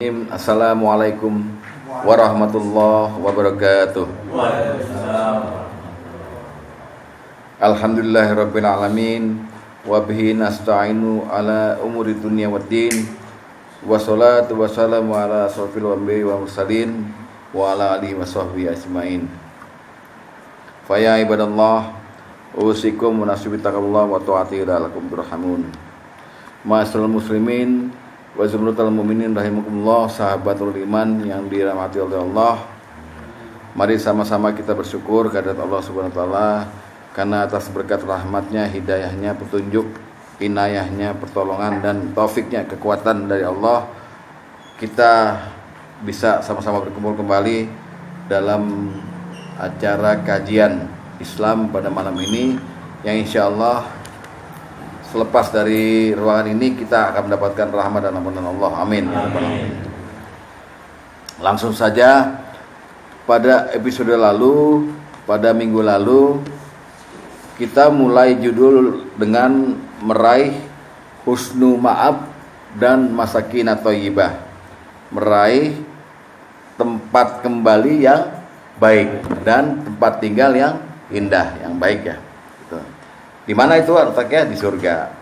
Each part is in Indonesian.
Assalamualaikum warahmatullahi wabarakatuh. Alhamdulillahirabbil alamin wa bihi nasta'inu ala umuri dunya waddin. Wassalatu wassalamu ala asrofil anbiya'i wal mursalin wa ala alihi washabbihi ajmain. Fa ya ibadallah, usikum wa nasibi taqallah wa ta'ati la'allakum turhamun. Ma'asyiral muslimin wa zumratul mu'minin rahimakumullah, sahabatul iman yang dirahmati oleh Allah. Mari sama-sama kita bersyukur kehadirat Allah Subhanahu wa taala karena atas berkat rahmatnya, hidayahnya, petunjuk, inayahnya, pertolongan dan taufiknya, kekuatan dari Allah, kita bisa sama-sama berkumpul kembali dalam acara kajian Islam pada malam ini, yang insya Allah selepas dari ruangan ini kita akan mendapatkan rahmat dan ampunan Allah. Amin. Langsung saja, pada episode lalu, pada minggu lalu, kita mulai judul dengan meraih husnu ma'ab dan masakinat thayyibah, meraih tempat kembali yang baik dan tempat tinggal yang indah, yang baik ya. Di mana itu letaknya? Di surga.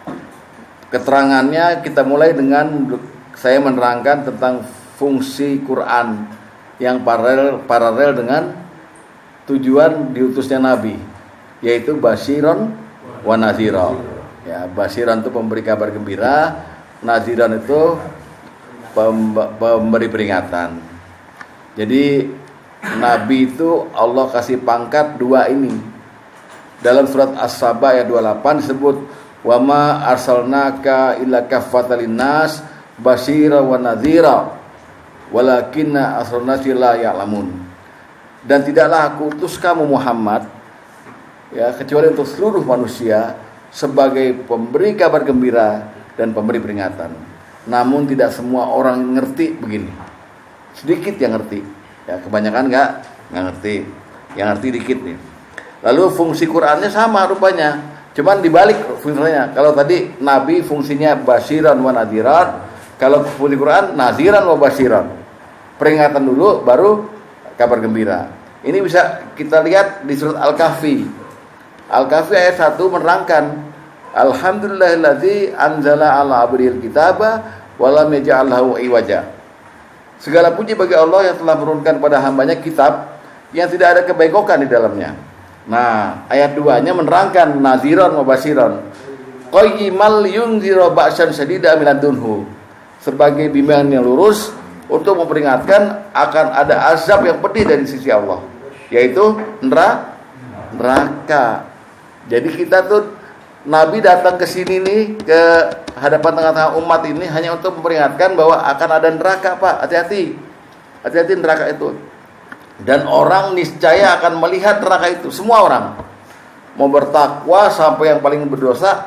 Keterangannya kita mulai dengan saya menerangkan tentang fungsi Quran yang paralel dengan tujuan diutusnya Nabi, yaitu basyiron wa nadhiron. Ya, basyiron itu pemberi kabar gembira, nadhiron itu pemberi peringatan. Jadi Nabi itu Allah kasih pangkat dua ini. Dalam surat As-Saba ayat 28 disebut wa ma arsalnaka illa kaffatan linnas basyira wa nadhira walakinna aksarun-nasi la ya'lamun. Dan tidaklah aku utus kamu Muhammad ya kecuali untuk seluruh manusia sebagai pemberi kabar gembira dan pemberi peringatan. Namun tidak semua orang ngerti begini. Sedikit yang ngerti. Ya, kebanyakan enggak ngerti. Yang ngerti dikit nih. Lalu fungsi Qurannya sama rupanya, cuman dibalik fungsinya. Kalau tadi Nabi fungsinya basyiran wa nadhiran, kalau fungsi Quran nadhiran wa basyiran. Peringatan dulu baru kabar gembira. Ini bisa kita lihat di surat Al-Kahfi. Al-Kahfi ayat 1 menerangkan alhamdulillahilladzi anzala ala abdihil kitaba wa lam yaj'al lahu iwaja. Segala puji bagi Allah yang telah menurunkan pada hambanya kitab yang tidak ada kebaikan di dalamnya. Nah, ayat 2-nya menerangkan nadhiran wa basyiran. Qayyimal yunzira ba'san syadida min ladunhu. Sebagai bimbingan yang lurus untuk memperingatkan akan ada azab yang pedih dari sisi Allah, yaitu neraka. Jadi kita tuh Nabi datang ke sini nih, ke hadapan tengah-tengah umat ini hanya untuk memperingatkan bahwa akan ada neraka, Pak. Hati-hati. Hati-hati neraka itu. Dan orang niscaya akan melihat neraka itu. Semua orang mau bertakwa sampai yang paling berdosa.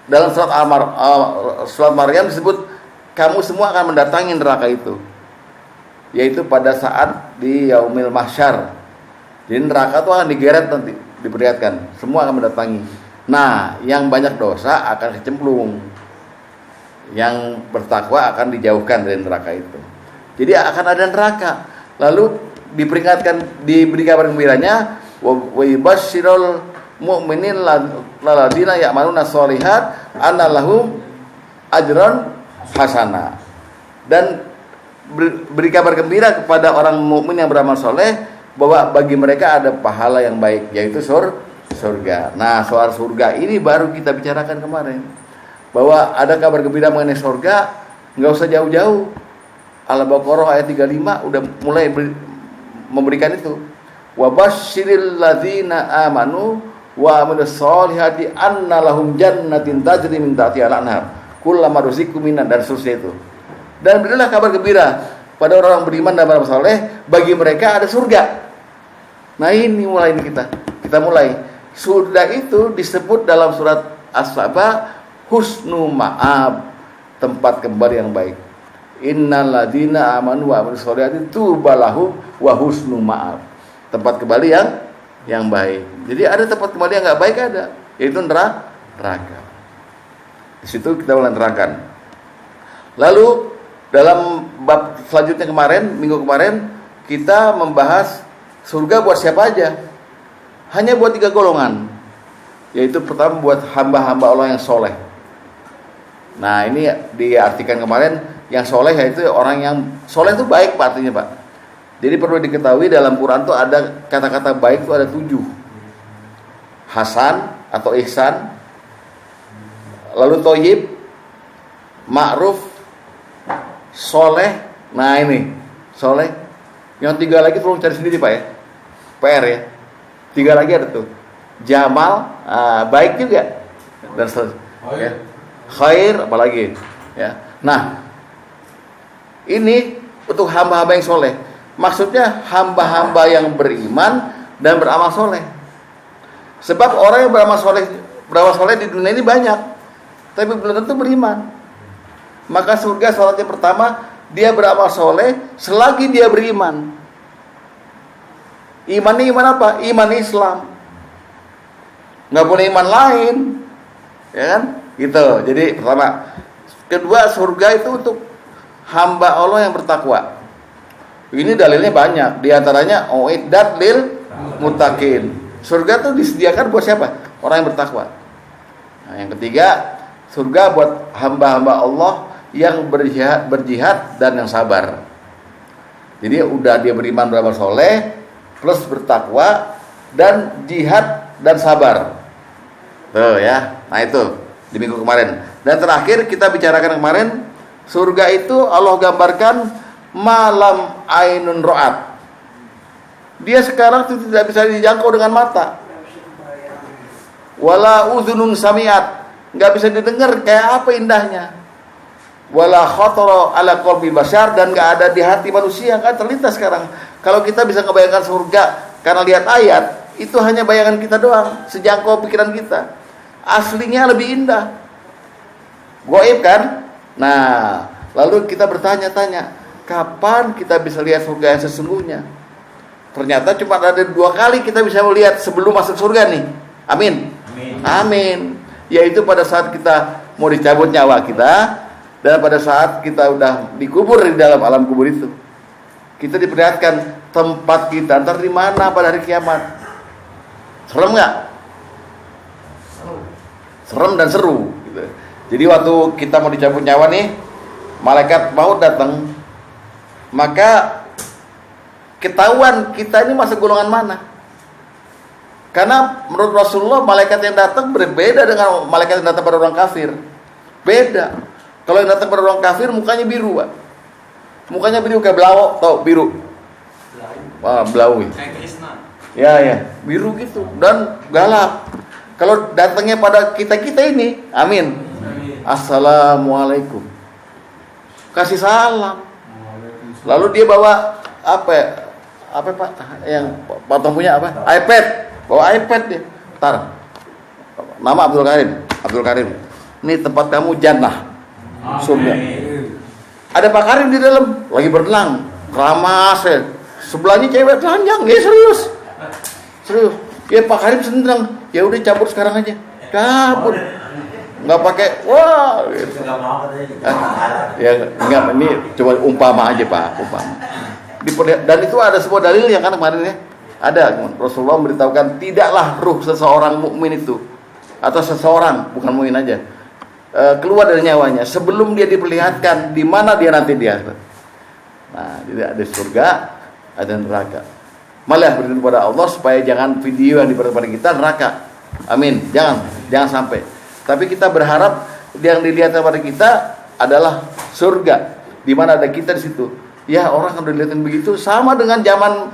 Dalam surat Maryam disebut kamu semua akan mendatangi neraka itu, yaitu pada saat di yaumil mahsyar. Jadi neraka itu akan digeret nanti, diperlihatkan. Semua akan mendatangi. Nah, yang banyak dosa akan kecemplung, yang bertakwa akan dijauhkan dari neraka itu. Jadi akan ada neraka. Lalu diperingatkan, diberi kabar gembiranya wa yubasyirul mu'minin ladzina ya'maluna sholihat anna lahum ajran hasana. Dan beri kabar gembira kepada orang mukmin yang beramal soleh bahwa bagi mereka ada pahala yang baik, yaitu surga. Nah, soal surga ini baru kita bicarakan kemarin, bahwa ada kabar gembira mengenai surga, nggak usah jauh-jauh. Al-Baqarah ayat 35 udah mulai memberikan itu. Wa basyiril ladzina amanu wa amilus solihati anna lahum jannatin tajri min tahtiha al-anhar kullama ruziqu minan, dan seterusnya itu. Dan berilah kabar gembira pada orang beriman dan beramal saleh, bagi mereka ada surga. Nah, ini mulai kita mulai. Surga itu disebut dalam surat As-Saba husnu ma'ab, tempat kembali yang baik. Innal ladzina amanu wa amilus solihati tubalahum wa husnu ma'ab, tempat kembali yang baik. Jadi ada tempat kembali yang enggak baik, ada, yaitu neraka. Di situ kita mulai nerangkan. Lalu dalam bab selanjutnya minggu kemarin kita membahas surga buat siapa aja. Hanya buat 3 golongan. Yaitu pertama buat hamba-hamba Allah yang soleh. Nah ini diartikan kemarin, yang soleh yaitu orang yang soleh itu baik Pak, artinya Pak. Jadi perlu diketahui dalam Quran itu ada kata-kata baik itu ada 7. Hasan atau ihsan, lalu thayyib, ma'ruf, soleh. Nah ini soleh. Yang 3 lagi tolong cari sendiri Pak ya, PR ya. 3 lagi ada tuh, jamal, baik juga, dan seterusnya ya. Khair apalagi ya. Nah ini untuk hamba-hamba yang soleh, maksudnya hamba-hamba yang beriman dan beramal soleh. Sebab orang yang beramal soleh di dunia ini banyak, tapi belum tentu beriman. Maka surga syaratnya pertama, dia beramal soleh selagi dia beriman. Imannya iman apa? Iman Islam. Nggak boleh iman lain, ya kan? Gitu. Jadi pertama. Kedua, surga itu untuk hamba Allah yang bertakwa. Ini dalilnya banyak. Di antaranya uiddat lil muttaqin. Surga itu disediakan buat siapa? Orang yang bertakwa. Nah, yang ketiga, surga buat hamba-hamba Allah yang berjihad dan yang sabar. Jadi udah dia beriman, beramal soleh, plus bertakwa dan jihad dan sabar. Tuh ya. Nah itu di minggu kemarin. Dan terakhir kita bicarakan kemarin, surga itu Allah gambarkan malam ainun ro'at. Dia sekarang tidak bisa dijangkau dengan mata. Wala udhunun samiat, nggak bisa didengar kayak apa indahnya. Wala khatara ala qalbi bashar, dan nggak ada di hati manusia. Kan terlintas sekarang. Kalau kita bisa ngebayangkan surga karena lihat ayat, itu hanya bayangan kita doang, sejangkau pikiran kita. Aslinya lebih indah, gaib kan? Nah, lalu kita bertanya-tanya, kapan kita bisa lihat surga yang sesungguhnya? Ternyata cuma ada 2 kali kita bisa melihat sebelum masuk surga nih. Amin. Amin. Yaitu pada saat kita mau dicabut nyawa kita, dan pada saat kita udah dikubur di dalam alam kubur itu. Kita diperlihatkan tempat kita ntar di mana pada hari kiamat. Serem nggak? Serem dan seru. Gitu. Jadi waktu kita mau dicabut nyawa nih, malaikat maut datang, maka ketahuan kita ini masuk golongan mana. Karena menurut Rasulullah malaikat yang datang berbeda dengan malaikat yang datang pada orang kafir. Beda. Kalau yang datang pada orang kafir mukanya biru, Pak. Mukanya biru kayak belau, tau biru. Wah, belau. Kayak Krishna. Ya, biru gitu dan galak. Kalau datangnya pada kita-kita ini, amin. Assalamualaikum. Kasih salam. Lalu dia bawa apa Pak? Yang Pak punya apa? iPad. Bawa iPad dia. Ntar. Nama Abdul Karim. Ini tempat kamu jannah. Surga. Ada Pak Karim di dalam lagi berenang, keramas ya. Sebelahnya cewek telanjang, ya serius. Ya Pak Karim senang. Ya udah cabut sekarang aja. Cabut. Enggak pakai wah. Gitu. Ya enggak, ini coba umpama aja Pak, umpama. Dan itu ada sebuah dalil yang kan kemarin ya. Ada Rasulullah memberitahukan tidaklah ruh seseorang mukmin itu atau seseorang, bukan mukmin aja, keluar dari nyawanya sebelum dia diperlihatkan di mana dia nanti di akhirat. Nah, jadi ada surga, ada neraka. Malah berdoa kepada Allah supaya jangan video yang diberikan kepada kita neraka. Amin. Jangan sampai. Tapi kita berharap yang dilihat kepada kita adalah surga, di mana ada kita di situ. Ya, orang kalau dilihatin begitu sama dengan zaman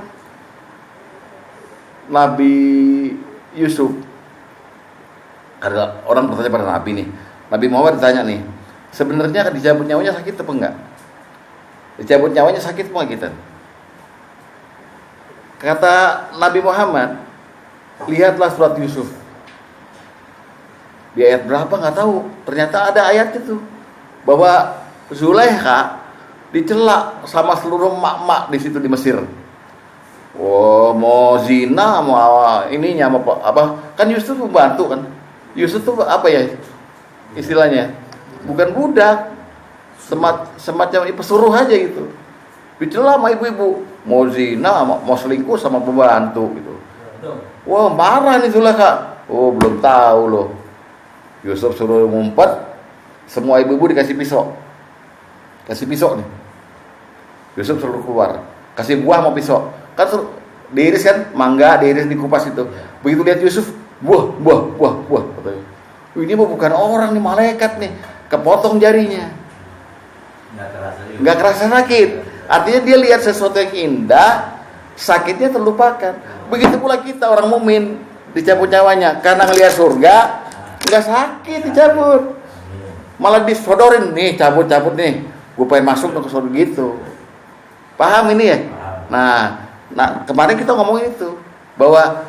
Nabi Yusuf. Ada orang bertanya pada Nabi nih. Nabi Muhammad ditanya nih, sebenarnya dicabut nyawanya sakit apa enggak? Dicabut nyawanya sakit apa kita? Kata Nabi Muhammad, lihatlah surat Yusuf. Di ayat berapa nggak tahu. Ternyata ada ayat itu bahwa Zulaikha dicela sama seluruh mak-mak di situ di Mesir. Oh, mau zina, mau ininya, mau apa? Kan Yusuf membantu kan? Yusuf tuh apa ya istilahnya? Bukan budak, semacam pesuruh aja gitu. Dicela sama ibu-ibu, mau zina, mau selingkuh sama pembantu gitu. Wah, marah nih Zulaikha. Oh, belum tahu loh. Yusuf suruh ngumpet, semua ibu-ibu dikasih pisau. Kasih pisau nih. Yusuf suruh keluar, kasih buah mau pisau. Kan suruh diiris kan, mangga diiris dikupas itu. Begitu lihat Yusuf, buah. Katanya. Ini bukan orang nih, malaikat nih. Kepotong jarinya. Nggak kerasa sakit. Artinya dia lihat sesuatu yang indah, sakitnya terlupakan. Begitu pula kita orang mukmin dicabut nyawanya karena ngelihat surga, nggak sakit dicabut, malah disodorin nih, cabut nih, gue pengen masuk ke surga gitu. Paham ini ya? Nah kemarin kita ngomongin itu bahwa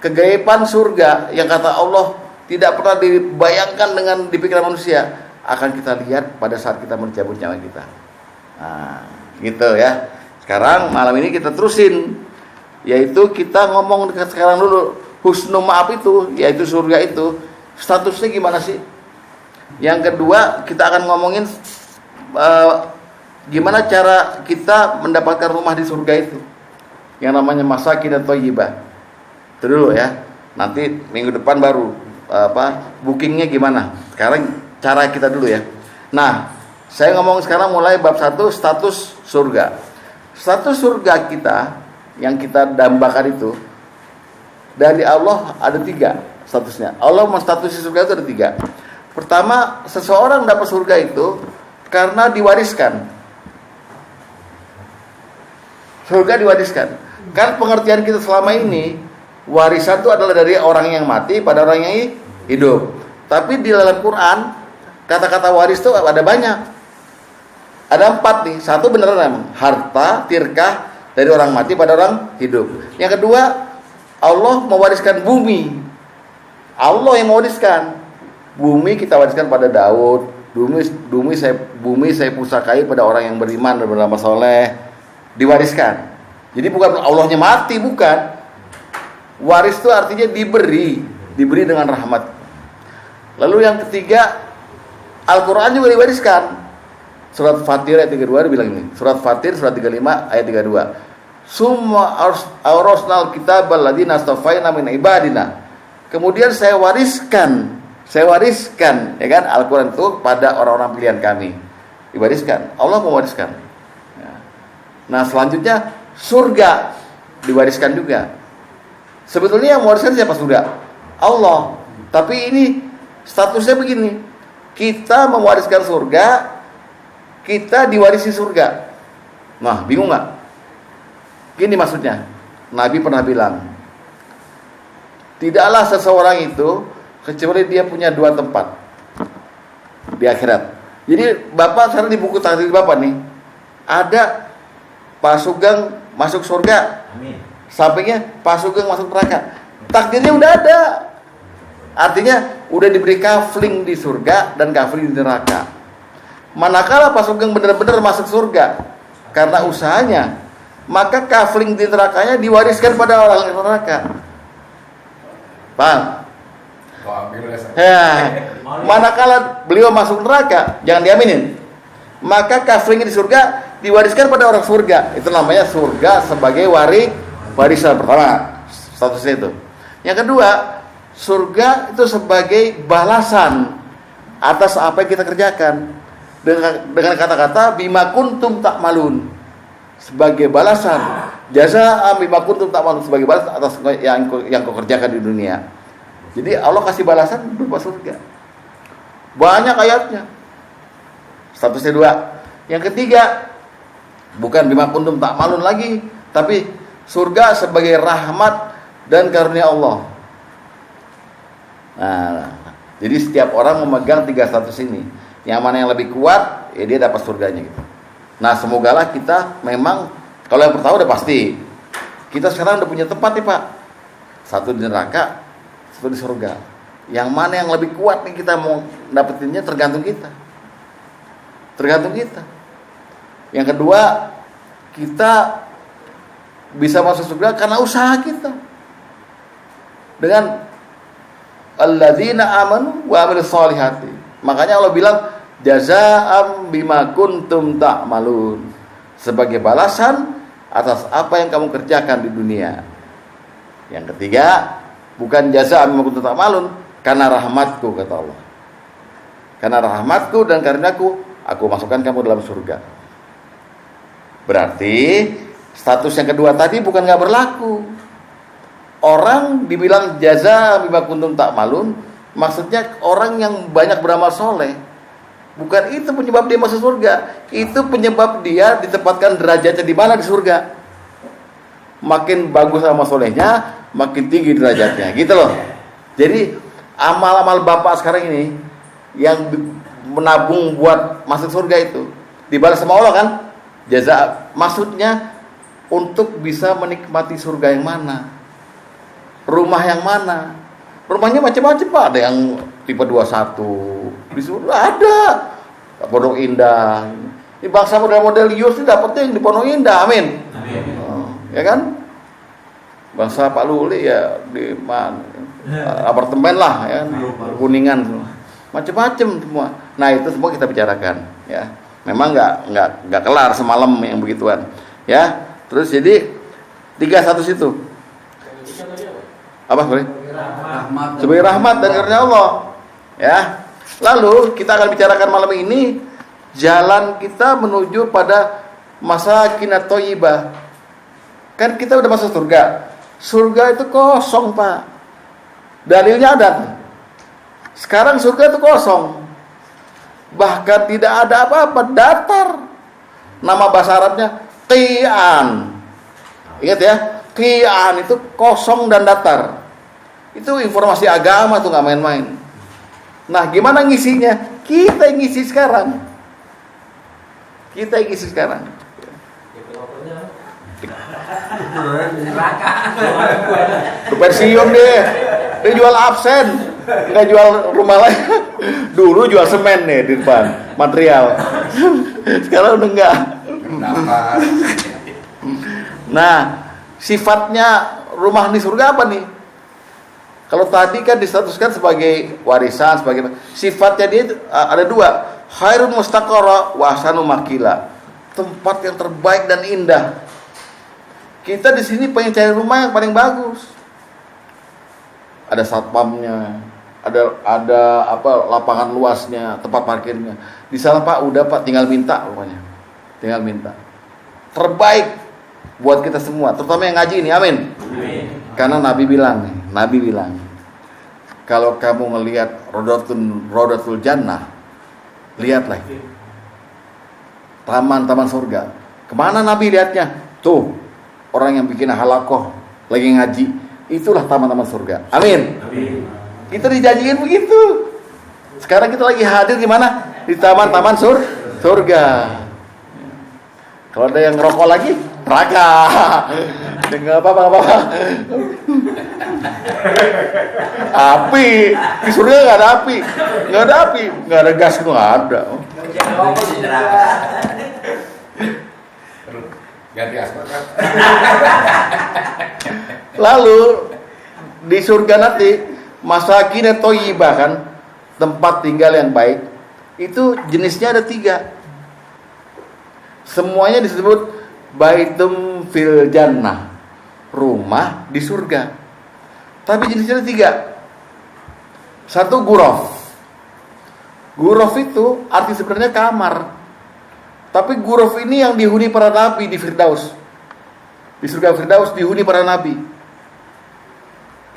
kegaiban surga yang kata Allah tidak pernah dibayangkan dengan di pikiran manusia akan kita lihat pada saat kita mencabut nyawa kita. Nah, gitu ya. Sekarang malam ini kita terusin, yaitu kita ngomong sekarang dulu husnul ma'ab itu, yaitu surga itu statusnya gimana sih. Yang kedua kita akan ngomongin gimana cara kita mendapatkan rumah di surga itu, yang namanya masakin thayyibah. Itu dulu ya. Nanti minggu depan baru bookingnya gimana. Sekarang cara kita dulu ya. Nah, saya ngomong sekarang mulai bab 1, status surga. Status surga kita yang kita dambakan itu dari Allah ada 3 statusnya. Allah menstatusi surga itu ada 3. Pertama, seseorang dapat surga itu karena diwariskan. Surga diwariskan. Kan pengertian kita selama ini, warisan itu adalah dari orang yang mati pada orang yang hidup. Tapi di dalam Quran kata-kata waris itu ada banyak. Ada 4 nih. 1 beneran emang harta, tirkah dari orang mati pada orang hidup. Yang kedua, Allah mewariskan bumi. Allah yang mewariskan. Bumi kita wariskan pada Daud. Bumi saya pusakai pada orang yang beriman dan beramal soleh. Diwariskan. Jadi bukan Allahnya mati, bukan. Waris itu artinya diberi dengan rahmat. Lalu yang ketiga, Al-Quran juga diwariskan. Surat Fatir ayat 32 bilang ini. Surat Fatir surat 35 ayat 32. Summa awrasnal kitabal ladzina astafaina min ibadina. Kemudian saya wariskan ya kan Al-Quran itu pada orang-orang pilihan kami. Diwariskan. Allah mewariskan. Nah, selanjutnya surga diwariskan juga. Sebetulnya yang mewariskan siapa surga? Allah. Tapi ini statusnya begini. Kita mewariskan surga, kita diwarisi surga. Nah, bingung nggak? Gini maksudnya. Nabi pernah bilang, tidaklah seseorang itu kecuali dia punya 2 tempat di akhirat. Jadi Bapak sekarang di buku takdir Bapak nih, ada Pak Sugeng masuk surga. Amin. Sampingnya Pak Sugeng masuk neraka. Takdirnya udah ada. Artinya udah diberi kafling di surga dan kafling di neraka. Manakala Pak Sugeng benar-benar masuk surga karena usahanya, maka kafling di nerakanya diwariskan pada orang neraka. Paham? Ya. Manakala beliau masuk neraka, jangan diaminin. Maka kafling di surga diwariskan pada orang surga. Itu namanya surga sebagai warisan pertama. Statusnya itu. Yang kedua, surga itu sebagai balasan atas apa yang kita kerjakan. Dengan kata-kata bima kuntum ta'malun, sebagai balasan, jasa bima kuntum ta'malun, sebagai balasan atas yang kau kerjakan di dunia. Jadi Allah kasih balasan berupa surga. Banyak ayatnya. Statusnya 2. Yang ketiga, bukan bima kuntum ta'malun lagi, tapi surga sebagai rahmat dan karunia Allah. Nah, jadi setiap orang memegang 3 status ini. Yang mana yang lebih kuat, ya dia dapat surganya gitu. Nah, semogalah kita memang, kalau yang pertama udah pasti, kita sekarang udah punya tempat nih Pak. 1 di neraka, 1 di surga. Yang mana yang lebih kuat nih kita mau dapetinnya tergantung kita. Yang kedua, kita bisa masuk surga karena usaha kita. Dengan alladzina amanu wa amilus solihati. Makanya Allah bilang jazaa'am bima kuntum ta'malun, sebagai balasan atas apa yang kamu kerjakan di dunia. Yang ketiga, bukan jazaa'am bima kuntum ta'malun, karena rahmatku, kata Allah. Karena rahmatku dan karunia-Ku, aku masukkan kamu dalam surga. Berarti status yang kedua tadi bukan nggak berlaku. Orang dibilang jazaa'am bima kuntum ta'malun, maksudnya orang yang banyak beramal soleh. Bukan itu penyebab dia masuk surga. Itu penyebab dia ditempatkan derajatnya di mana di surga. Makin bagus amal solehnya, makin tinggi derajatnya, gitu loh. Jadi amal-amal bapak sekarang ini yang menabung buat masuk surga itu dibalas sama Allah kan? Jaza, maksudnya untuk bisa menikmati surga yang mana, rumah yang mana. Rumahnya macam-macam Pak, ada yang tipe 21 di surga, ada Pondok Indah. Ini bangsa model-model Yus ini dapetnya yang di Pondok Indah, amin. Ya kan? Bangsa Pak Luli ya di apartemen lah ya, Kuningan semua. Macam-macam semua. Nah, itu semua kita bicarakan ya. Memang enggak kelar semalam yang begituan. Ya. Terus jadi 3 status itu. Apa boleh? Sebagai rahmat dan karunia Allah. Ya. Lalu kita akan bicarakan malam ini jalan kita menuju pada masakinat thayyibah. Kan kita udah masuk surga. Surga itu kosong, Pak. Dalilnya ada. Sekarang surga itu kosong. Bahkan tidak ada apa-apa, datar. Nama bahasa Arabnya qi'an. Ingat ya, qi'an itu kosong dan datar. Itu informasi agama tuh nggak main-main. Nah, gimana ngisinya? Kita yang ngisi sekarang. Pensiun deh. Dia jual absen, nggak jual rumah lain. Dulu jual semen nih di depan, material. Sekarang udah enggak. Nah, sifatnya rumah di surga apa nih? Kalau tadi kan distatuskan sebagai warisan, sebagai sifatnya dia ada 2, khairun mustaqarra wa ahsanu maqila. Tempat yang terbaik dan indah. Kita di sini pengen cari rumah yang paling bagus. Ada satpamnya, ada lapangan luasnya, tempat parkirnya. Di sana Pak, udah Pak, tinggal minta pokoknya. Tinggal minta. Terbaik buat kita semua, terutama yang ngaji ini, amin. Karena Nabi bilang, kalau kamu ngelihat rodatul jannah, lihatlah taman-taman surga. Kemana Nabi lihatnya? Tuh, orang yang bikin halakoh lagi ngaji, itulah taman-taman surga. Amin. Kita dijanjiin begitu. Sekarang kita lagi hadir di mana? Di taman-taman surga. Kalau ada yang ngerokok lagi, neraka. Enggak apa-apa. Api di surga nggak ada api, nggak ada gas, nggak ada. Ganti asmat. Lalu di surga nanti masakinat thayyibah kan, tempat tinggal yang baik. Itu jenisnya ada 3. Semuanya disebut baitum fil jannah, rumah di surga. Tapi jenisnya ada 3. 1 ghuraf. Ghuraf itu arti sebenarnya kamar. Tapi ghuraf ini yang dihuni para nabi di Firdaus. Di surga Firdaus dihuni para nabi.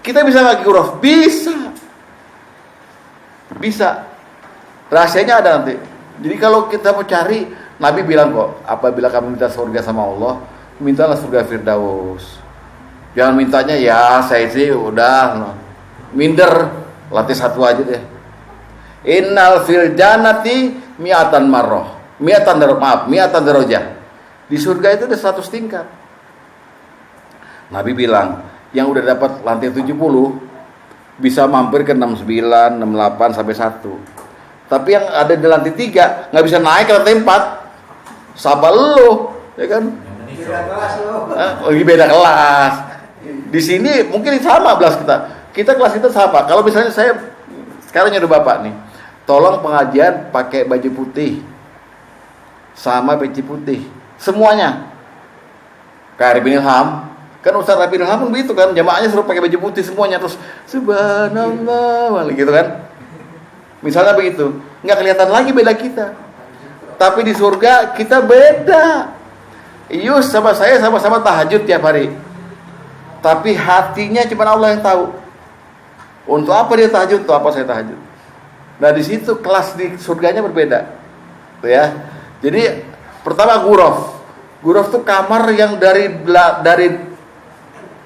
Kita bisa nggak ghuraf? Bisa. Rahasianya ada nanti. Jadi kalau kita mau cari, Nabi bilang kok, apabila kamu minta surga sama Allah, mintalah surga Firdaus. Jangan mintanya ya saya sih udah minder, latih 1 aja deh. Innal fil jannati mi'atan darajah. Di surga itu ada 100 tingkat. Nabi bilang, yang udah dapat lantai 70 bisa mampir ke 69, 68 sampai 1. Tapi yang ada di lantai 3 nggak bisa naik ke lantai 4. Sabar lu, ya kan? Beda kelas lu. Lagi beda kelas. Di sini mungkin sama kelas kita. Kelas kita sama. Kalau misalnya saya sekarang nyuruh Bapak nih, tolong pengajian pakai baju putih sama peci putih semuanya. Kayak Arifin Ilham, kan Ustaz Arifin Ilham pun begitu kan, jamaahnya suruh pakai baju putih semuanya, terus subhanallah gitu kan. Misalnya begitu, nggak kelihatan lagi beda kita. Tapi di surga kita beda. Yus sama saya sama-sama tahajud tiap hari, tapi hatinya cuma Allah yang tahu. Untuk apa dia tahajud, untuk apa saya tahajud. Nah di situ kelas di surganya berbeda, tuh ya. Jadi pertama ghuraf. Ghuraf itu kamar yang dari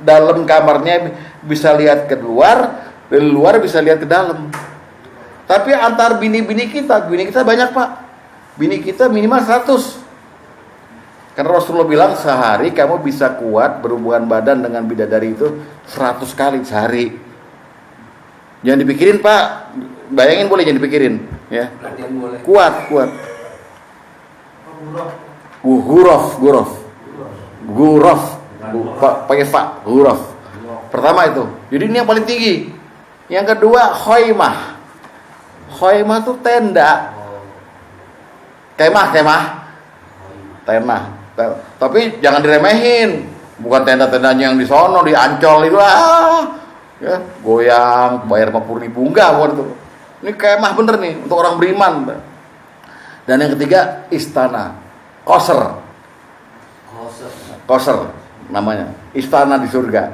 dalam kamarnya bisa lihat ke luar, dari luar bisa lihat ke dalam. Tapi antar bini kita banyak Pak. Bini kita minimal 100. Karena Rasulullah bilang sehari kamu bisa kuat berhubungan badan dengan bidadari itu 100 kali sehari. Jangan dipikirin Pak. Bayangin boleh, jangan dipikirin ya. Kuat. Ghuraf. Pakai fa, ghuraf. Pertama itu. Jadi ini yang paling tinggi. Yang kedua khaymah. Khaymah itu tenda. Kemah. Tapi jangan diremehin. Bukan tenda-tendanya yang di sono di Ancol itu ya, goyang bayar 50.000 enggak bukan itu. Ini kemah bener nih untuk orang beriman. Dan yang ketiga istana. Qasr namanya, istana di surga.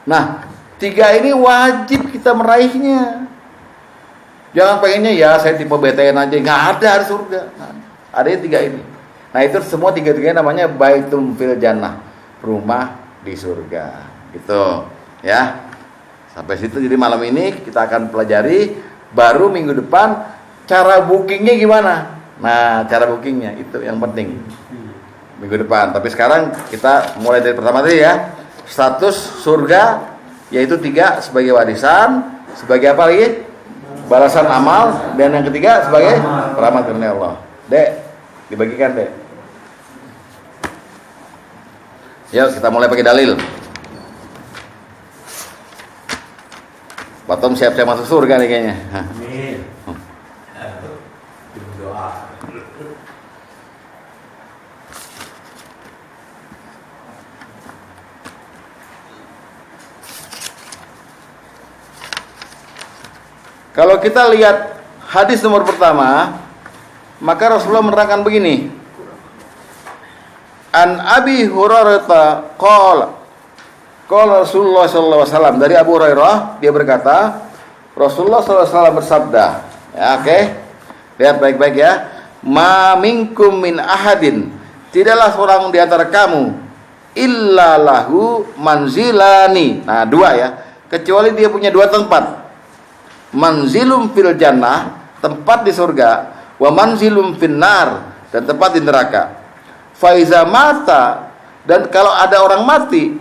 Nah, 3 ini wajib kita meraihnya. Jangan pengennya ya saya tipe BTN aja, nggak ada di surga. Nah, ada yang 3 ini. Nah itu semua 3-3 namanya baitum fil jannah, rumah di surga. Gitu ya. Sampai situ jadi malam ini kita akan pelajari. Baru minggu depan cara bookingnya gimana. Nah cara bookingnya itu yang penting minggu depan. Tapi sekarang kita mulai dari pertama tadi ya. Status surga yaitu 3 sebagai warisan, sebagai apa lagi? Balasan amal, dan yang ketiga sebagai rahmat dari Allah. Dek, dibagikan Dek. Yuk kita mulai pakai dalil. Batom siap-siap masuk surga nih kayaknya. Amin. Doa. Kalau kita lihat hadis nomor pertama, maka Rasulullah menerangkan begini. An Abi Hurairah qala Rasulullah sallallahu alaihi wasallam, dari Abu Hurairah dia berkata, Rasulullah sallallahu alaihi wasallam bersabda, ya oke. Lihat baik-baik ya. Ma minkum min ahadin, tidaklah seorang di antara kamu illa lahu manzilani. Nah, 2 ya. Kecuali dia punya 2 tempat. Manzilum fil jannah, tempat di surga, wa manzilum finnar, dan tempat di neraka. Faiza mata, dan kalau ada orang mati,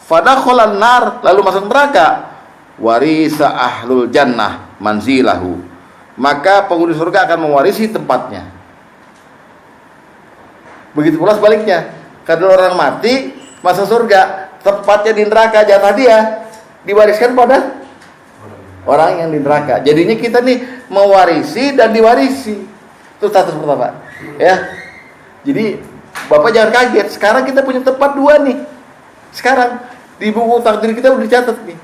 fadakholan nar, lalu masuk neraka, warisa ahlul jannah manzilahu, maka penghuni surga akan mewarisi tempatnya. Begitu pula sebaliknya, kalau orang mati masuk surga, tempatnya di neraka, jatah dia diwariskan pada orang yang di neraka. Jadinya kita nih mewarisi dan diwarisi. Itu status pertama. Ya. Jadi Bapak jangan kaget. Sekarang kita punya tempat 2 nih. Sekarang di buku takdir kita udah dicatat nih.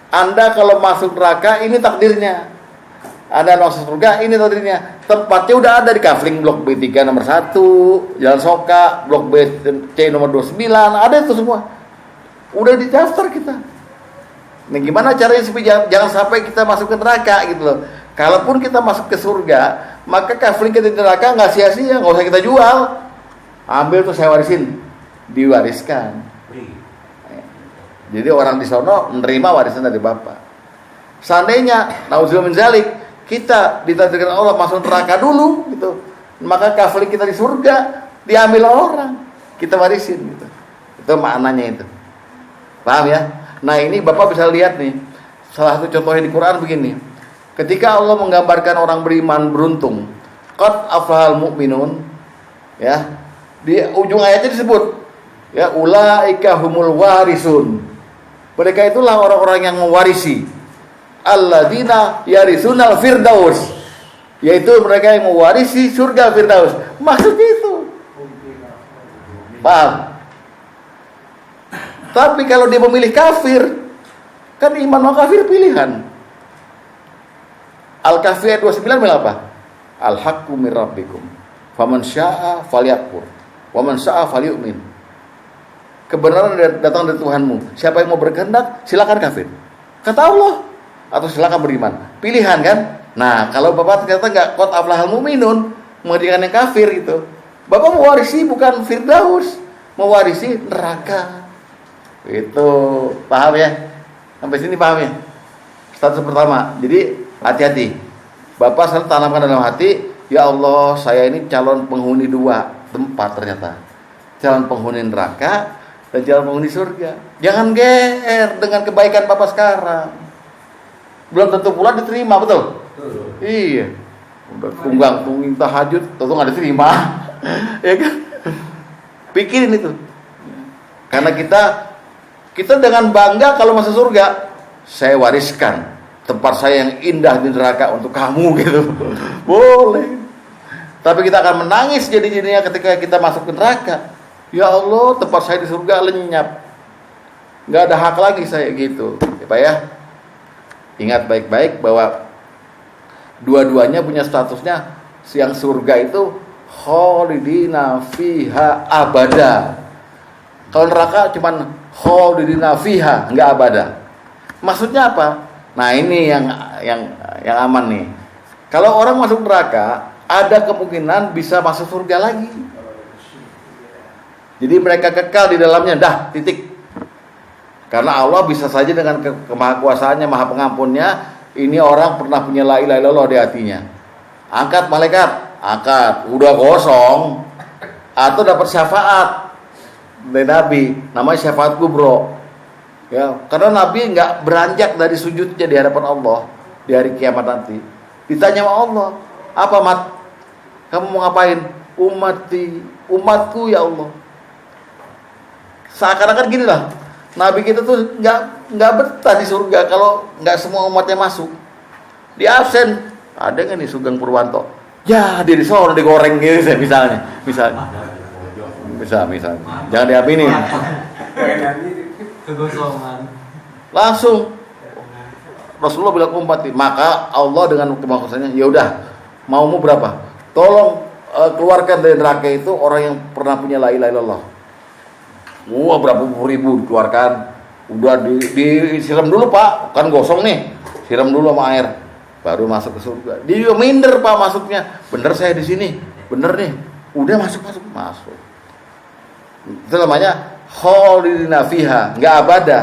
Anda kalau masuk neraka ini takdirnya. Anda masuk surga ini takdirnya. Tempatnya udah ada di Kafling Blok B3 nomor 1, Jalan Soka, Blok BC nomor 29, ada itu semua. Udah didaftar kita. Nah gimana caranya supaya jangan sampai kita masuk ke neraka gitu loh. Kalaupun kita masuk ke surga, maka kafling kita di neraka nggak sia-sia, nggak usah kita jual. Ambil tuh saya warisin, diwariskan. Jadi orang di sono menerima warisan dari Bapak. Seandainya nauzubillah min zalik, kita ditakdirkan Allah masuk neraka dulu gitu, maka kafling kita di surga diambil orang, kita warisin gitu. Itu maknanya itu. Paham ya? Nah ini Bapak bisa lihat nih, salah satu contohnya di Quran begini. Ketika Allah menggambarkan orang beriman beruntung, qad aflahal mu'minun, ya, di ujung ayatnya disebut, ya, ulaika humul warisun. Mereka itulah orang-orang yang mewarisi. Alladzina yarisunal firdaus. yaitu mereka yang mewarisi surga Firdaus. Maksudnya itu. Paham? Tapi kalau dia memilih kafir, kan iman sama kafir pilihan. Al-Kahfi ayat 29 bilang apa? Al-haqqu mir rabbikum. Faman syaa'a falyakfur, wa man syaa'a falyu'min. Kebenaran datang dari Tuhanmu. Siapa yang mau berkehendak, silakan kafir. Kata Allah. Atau silakan beriman. Pilihan kan? Nah, kalau Bapak ternyata enggak qad aflahal mu'minun, menjadikan yang kafir itu. Bapak mewarisi bukan Firdaus, mewarisi neraka. Itu paham ya? Sampai sini paham ya? Status pertama. Jadi hati-hati. Bapak selalu tanamkan dalam hati, ya Allah, saya ini calon penghuni 2 tempat ternyata. Calon penghuni neraka dan calon penghuni surga. Jangan GR dengan kebaikan Bapak sekarang. Belum tentu pula diterima, betul? Iya. Udah tunggang tahajud, tentu nggak diterima. Ya kan? Pikirin itu. Karena kita dengan bangga kalau masuk surga, saya wariskan tempat saya yang indah di neraka untuk kamu gitu. Boleh. Tapi kita akan menangis jadi-jadinya ketika kita masuk ke neraka. Ya Allah, tempat saya di surga lenyap. Nggak ada hak lagi saya gitu. Ya Pak ya. Ingat baik-baik bahwa dua-duanya punya statusnya. Yang surga itu khalidina fiha abada. Kalau neraka cuman khalidina fiha, nggak abada. Maksudnya apa? Nah, ini yang aman nih. Kalau orang masuk neraka, ada kemungkinan bisa masuk surga lagi. Jadi mereka kekal di dalamnya, dah, titik. Karena Allah bisa saja dengan kemahakuasaannya, maha pengampunnya, ini orang pernah punya la ilaha illallah di hatinya. Angkat malaikat, angkat, udah kosong. Atau dapat syafaat dari Nabi, namanya syafaat kubro. Ya, karena Nabi nggak beranjak dari sujudnya di hadapan Allah di hari kiamat nanti. Ditanya sama Allah, apa mat? Kamu mau ngapain? Umatku ya Allah. Seakan-akan gini lah, Nabi kita tuh nggak betah di surga kalau nggak semua umatnya masuk. Di absen, ada nggak nih Sugeng Purwanto? Ya, dia di sono digoreng gitu misalnya. Misalnya. Jangan diaminin. Kegosongan. Langsung Rasulullah bilang umat, maka Allah dengan kemaksudnya, ya udah, maumu berapa? Tolong keluarkan dari neraka itu orang yang pernah punya la ilaha illallah. Wah, berapa ribu dikeluarkan. Udah disiram dulu Pak, kan gosong nih. Siram dulu sama air, baru masuk ke surga. Dia juga minder Pak masuknya. Bener saya di sini, bener nih. Udah masuk. Itu namanya khalidina fiha, enggak abada.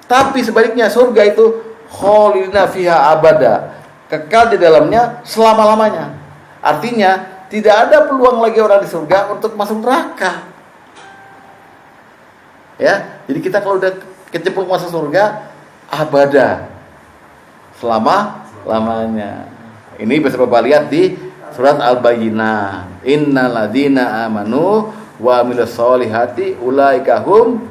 Tapi sebaliknya surga itu khalidina fiha abada, kekal di dalamnya selama-lamanya. Artinya tidak ada peluang lagi orang di surga untuk masuk neraka. Ya, jadi kita kalau udah kecemplung masuk surga abada, selama-lamanya. Ini bisa Bapak lihat di surat Al-Bayyinah. Innal ladzina amanu wa amilus solihati ulaika hum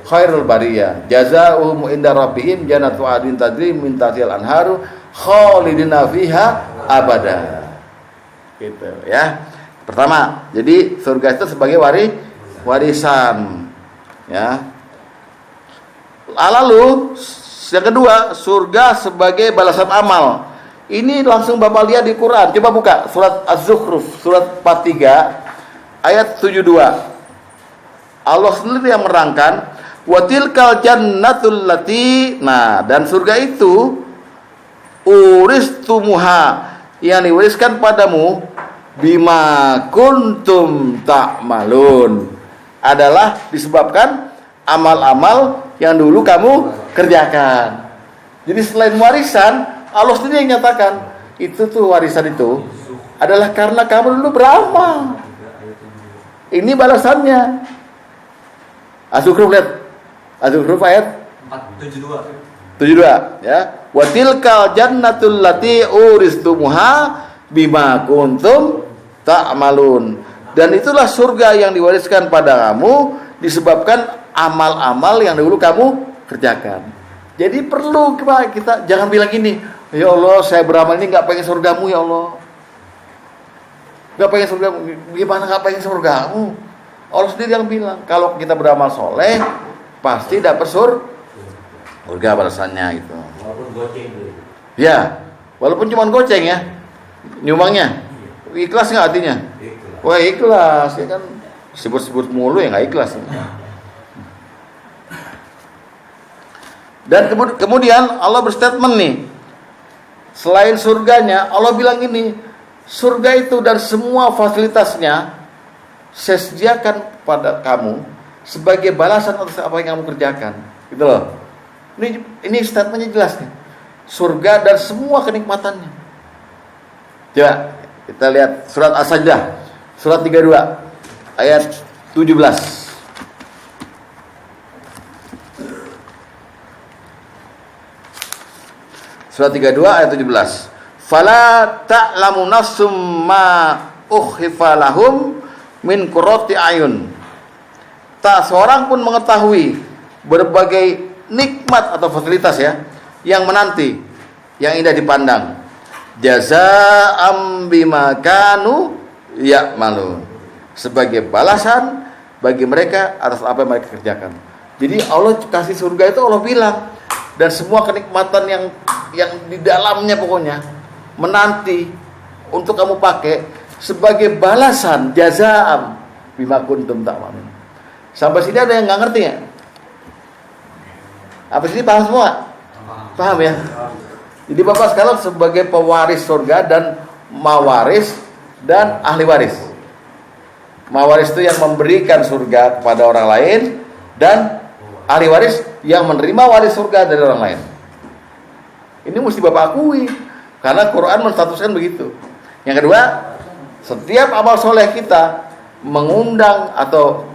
khairul bariyah jazaohum inda rabbihim jannatu adnin tajri min tahtiha al-anharu khalidina fiha abada. Gitu ya. Pertama, jadi surga itu sebagai warisan ya. Lalu yang kedua, surga sebagai balasan amal. Ini langsung Bapak lihat di Quran. Coba buka surat Az-Zukhruf surat 43 ayat 72. Allah sendiri yang merangkan wa tilkal jannatul lati. Nah, dan surga itu uristumuha, yang diwariskan padamu bima kuntum ta'malun, adalah disebabkan amal-amal yang dulu kamu kerjakan. Jadi selain warisan, Allah sendiri yang nyatakan itu tuh warisan itu adalah karena kamu dulu beramal. Ini balasannya. Az-Zukhruf lihat. Az-Zukhruf ayat 72 ya. Wa tilkal jannatul lati uristumuha bima kuntum ta'malun. Dan itulah surga yang diwariskan pada kamu disebabkan amal-amal yang dulu kamu kerjakan. Jadi perlu kita jangan bilang gini, Ya Allah, saya beramal ini nggak pengen surgamu ya Allah. Nggak pengen surgamu. Gimana nggak pengen surgamu? Allah sendiri yang bilang, kalau kita beramal soleh, pasti dapat surga balasannya itu. Walaupun goceng dulu. Ya, walaupun cuma goceng ya, nyumbangnya. Ikhlas nggak hatinya? Ikhlas. Wah ikhlas, ya kan sebut-sebut mulu ya nggak ikhlas. Dan kemudian Allah berstatement nih, selain surganya, Allah bilang ini, surga itu dan semua fasilitasnya saya sediakan pada kamu sebagai balasan atas apa yang kamu kerjakan, gitu loh. Ini statementnya jelas nih, surga dan semua kenikmatannya. Coba kita lihat surat As-Sajdah, surat 32 ayat 17. Surat 32 ayat 17. Fala ta'lamu nafsum ma ukhifa lahum min qurrati ayun. Tak seorang pun mengetahui berbagai nikmat atau fasilitas ya yang menanti, yang indah dipandang. Jazaa'am bima kanu ya'malun. Sebagai balasan bagi mereka atas apa yang mereka kerjakan. Jadi Allah kasih surga itu Allah bilang, dan semua kenikmatan yang di dalamnya pokoknya menanti untuk kamu pakai sebagai balasan, jazaa'am bima kuntum ta'malun. Sampai sini ada yang nggak ngerti ya? Apa sini paham semua? Paham ya? Jadi Bapak sekalian sebagai pewaris surga dan mawaris dan ahli waris. Mawaris itu yang memberikan surga kepada orang lain, dan ahli waris yang menerima waris surga dari orang lain. Ini mesti Bapak akui, karena Quran menstatuskan begitu. Yang kedua, setiap amal soleh kita mengundang atau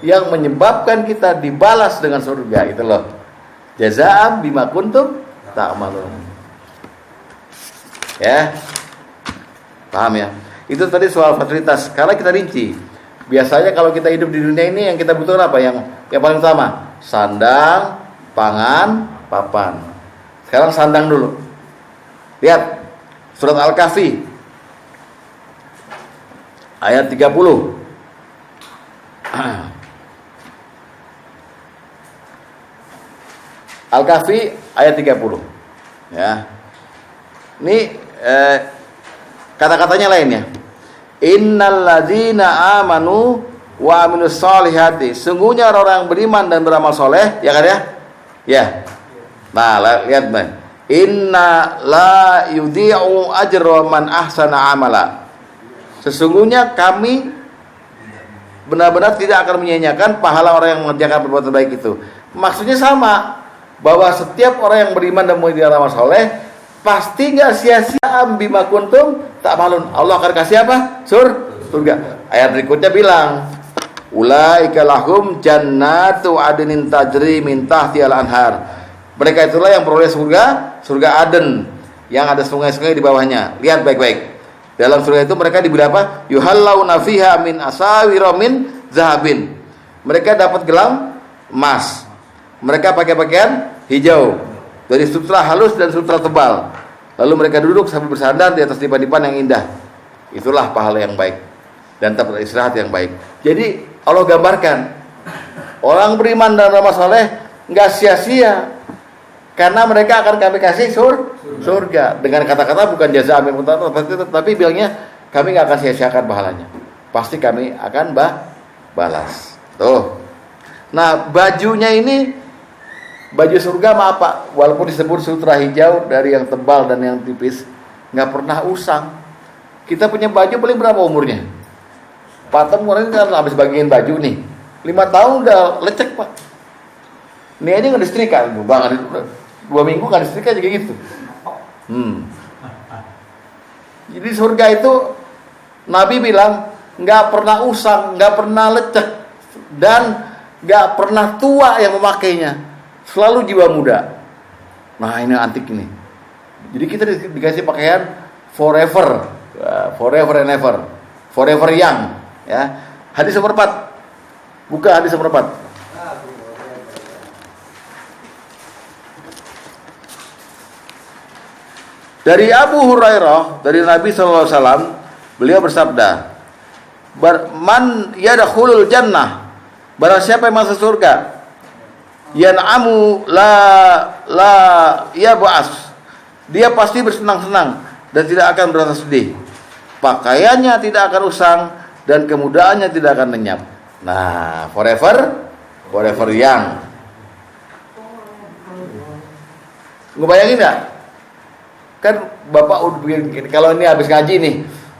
yang menyebabkan kita dibalas dengan surga, itu loh. Jazaa'an bima kuntum ta'malun. Ya. Paham ya? Itu tadi soal fasilitas. Karena kita rinci. Biasanya kalau kita hidup di dunia ini yang kita butuhkan apa? Yang paling utama, sandang, pangan, papan. Sekarang sandang dulu. Lihat surat Al-Kahfi ayat 30. Al-Kahfi ayat 30. Ya. Ini kata-katanya lainnya. Innal ladzina amanu wa amilus solihati. Sungguhnya orang yang beriman dan beramal soleh, ya kan ya? Ya. Nah, lihat Bang. Inna la yudhi'u ajra man ahsana amala. Sesungguhnya kami benar-benar tidak akan menyia-nyiakan pahala orang yang mengerjakan perbuatan baik itu. Maksudnya sama, bahwa setiap orang yang beriman dan beramal soleh pasti nggak sia-sia bima kuntum ta'malun. Allah akan kasih apa? Surga. Ayat berikutnya bilang, ulaika lahum jannatu adnin tajri min tahtihal anhar. Mereka itulah yang peroleh surga Aden yang ada sungai-sungai di bawahnya. Lihat baik-baik. Dalam surga itu mereka diberi apa? Yuhallauna fiha min asawira min zahabin. Mereka dapat gelang emas. Mereka pakai pakaian hijau dari sutra halus dan sutra tebal. Lalu mereka duduk sambil bersandar di atas dipan-dipan yang indah. Itulah pahala yang baik dan tempat istirahat yang baik. Jadi Allah gambarkan orang beriman dan beramal soleh nggak sia-sia, karena mereka akan kami kasih surga. Dengan kata-kata bukan jasa amin, tapi bilangnya kami nggak akan sia-siakan pahalanya. Pasti kami akan balas. Tuh. Nah, bajunya ini baju surga maaf Pak, walaupun disebut sutra hijau dari yang tebal dan yang tipis, nggak pernah usang. Kita punya baju paling berapa umurnya? Pak Tem kemarin kan habis bagiin baju nih, 5 tahun udah lecek Pak. Ini aja nggak disetrika, Bang. 2 minggu nggak disetrika juga gitu. Jadi surga itu Nabi bilang nggak pernah usang, nggak pernah lecek, dan nggak pernah tua yang memakainya, selalu jiwa muda. Nah ini antik ini. Jadi kita dikasih pakaian forever, forever and ever, forever young. Ya, hadis nomor 4. Buka hadis nomor 4. Dari Abu Hurairah, dari Nabi SAW, beliau bersabda, man yadkhulul jannah, barang siapa yang masuk surga, yan'amu la yab'as, dia pasti bersenang-senang dan tidak akan merasa sedih. Pakaiannya tidak akan usang dan kemudahannya tidak akan lenyap. Nah, forever young. Ngebayangin nggak? Kan bapak udah begini, kalau ini habis ngaji nih,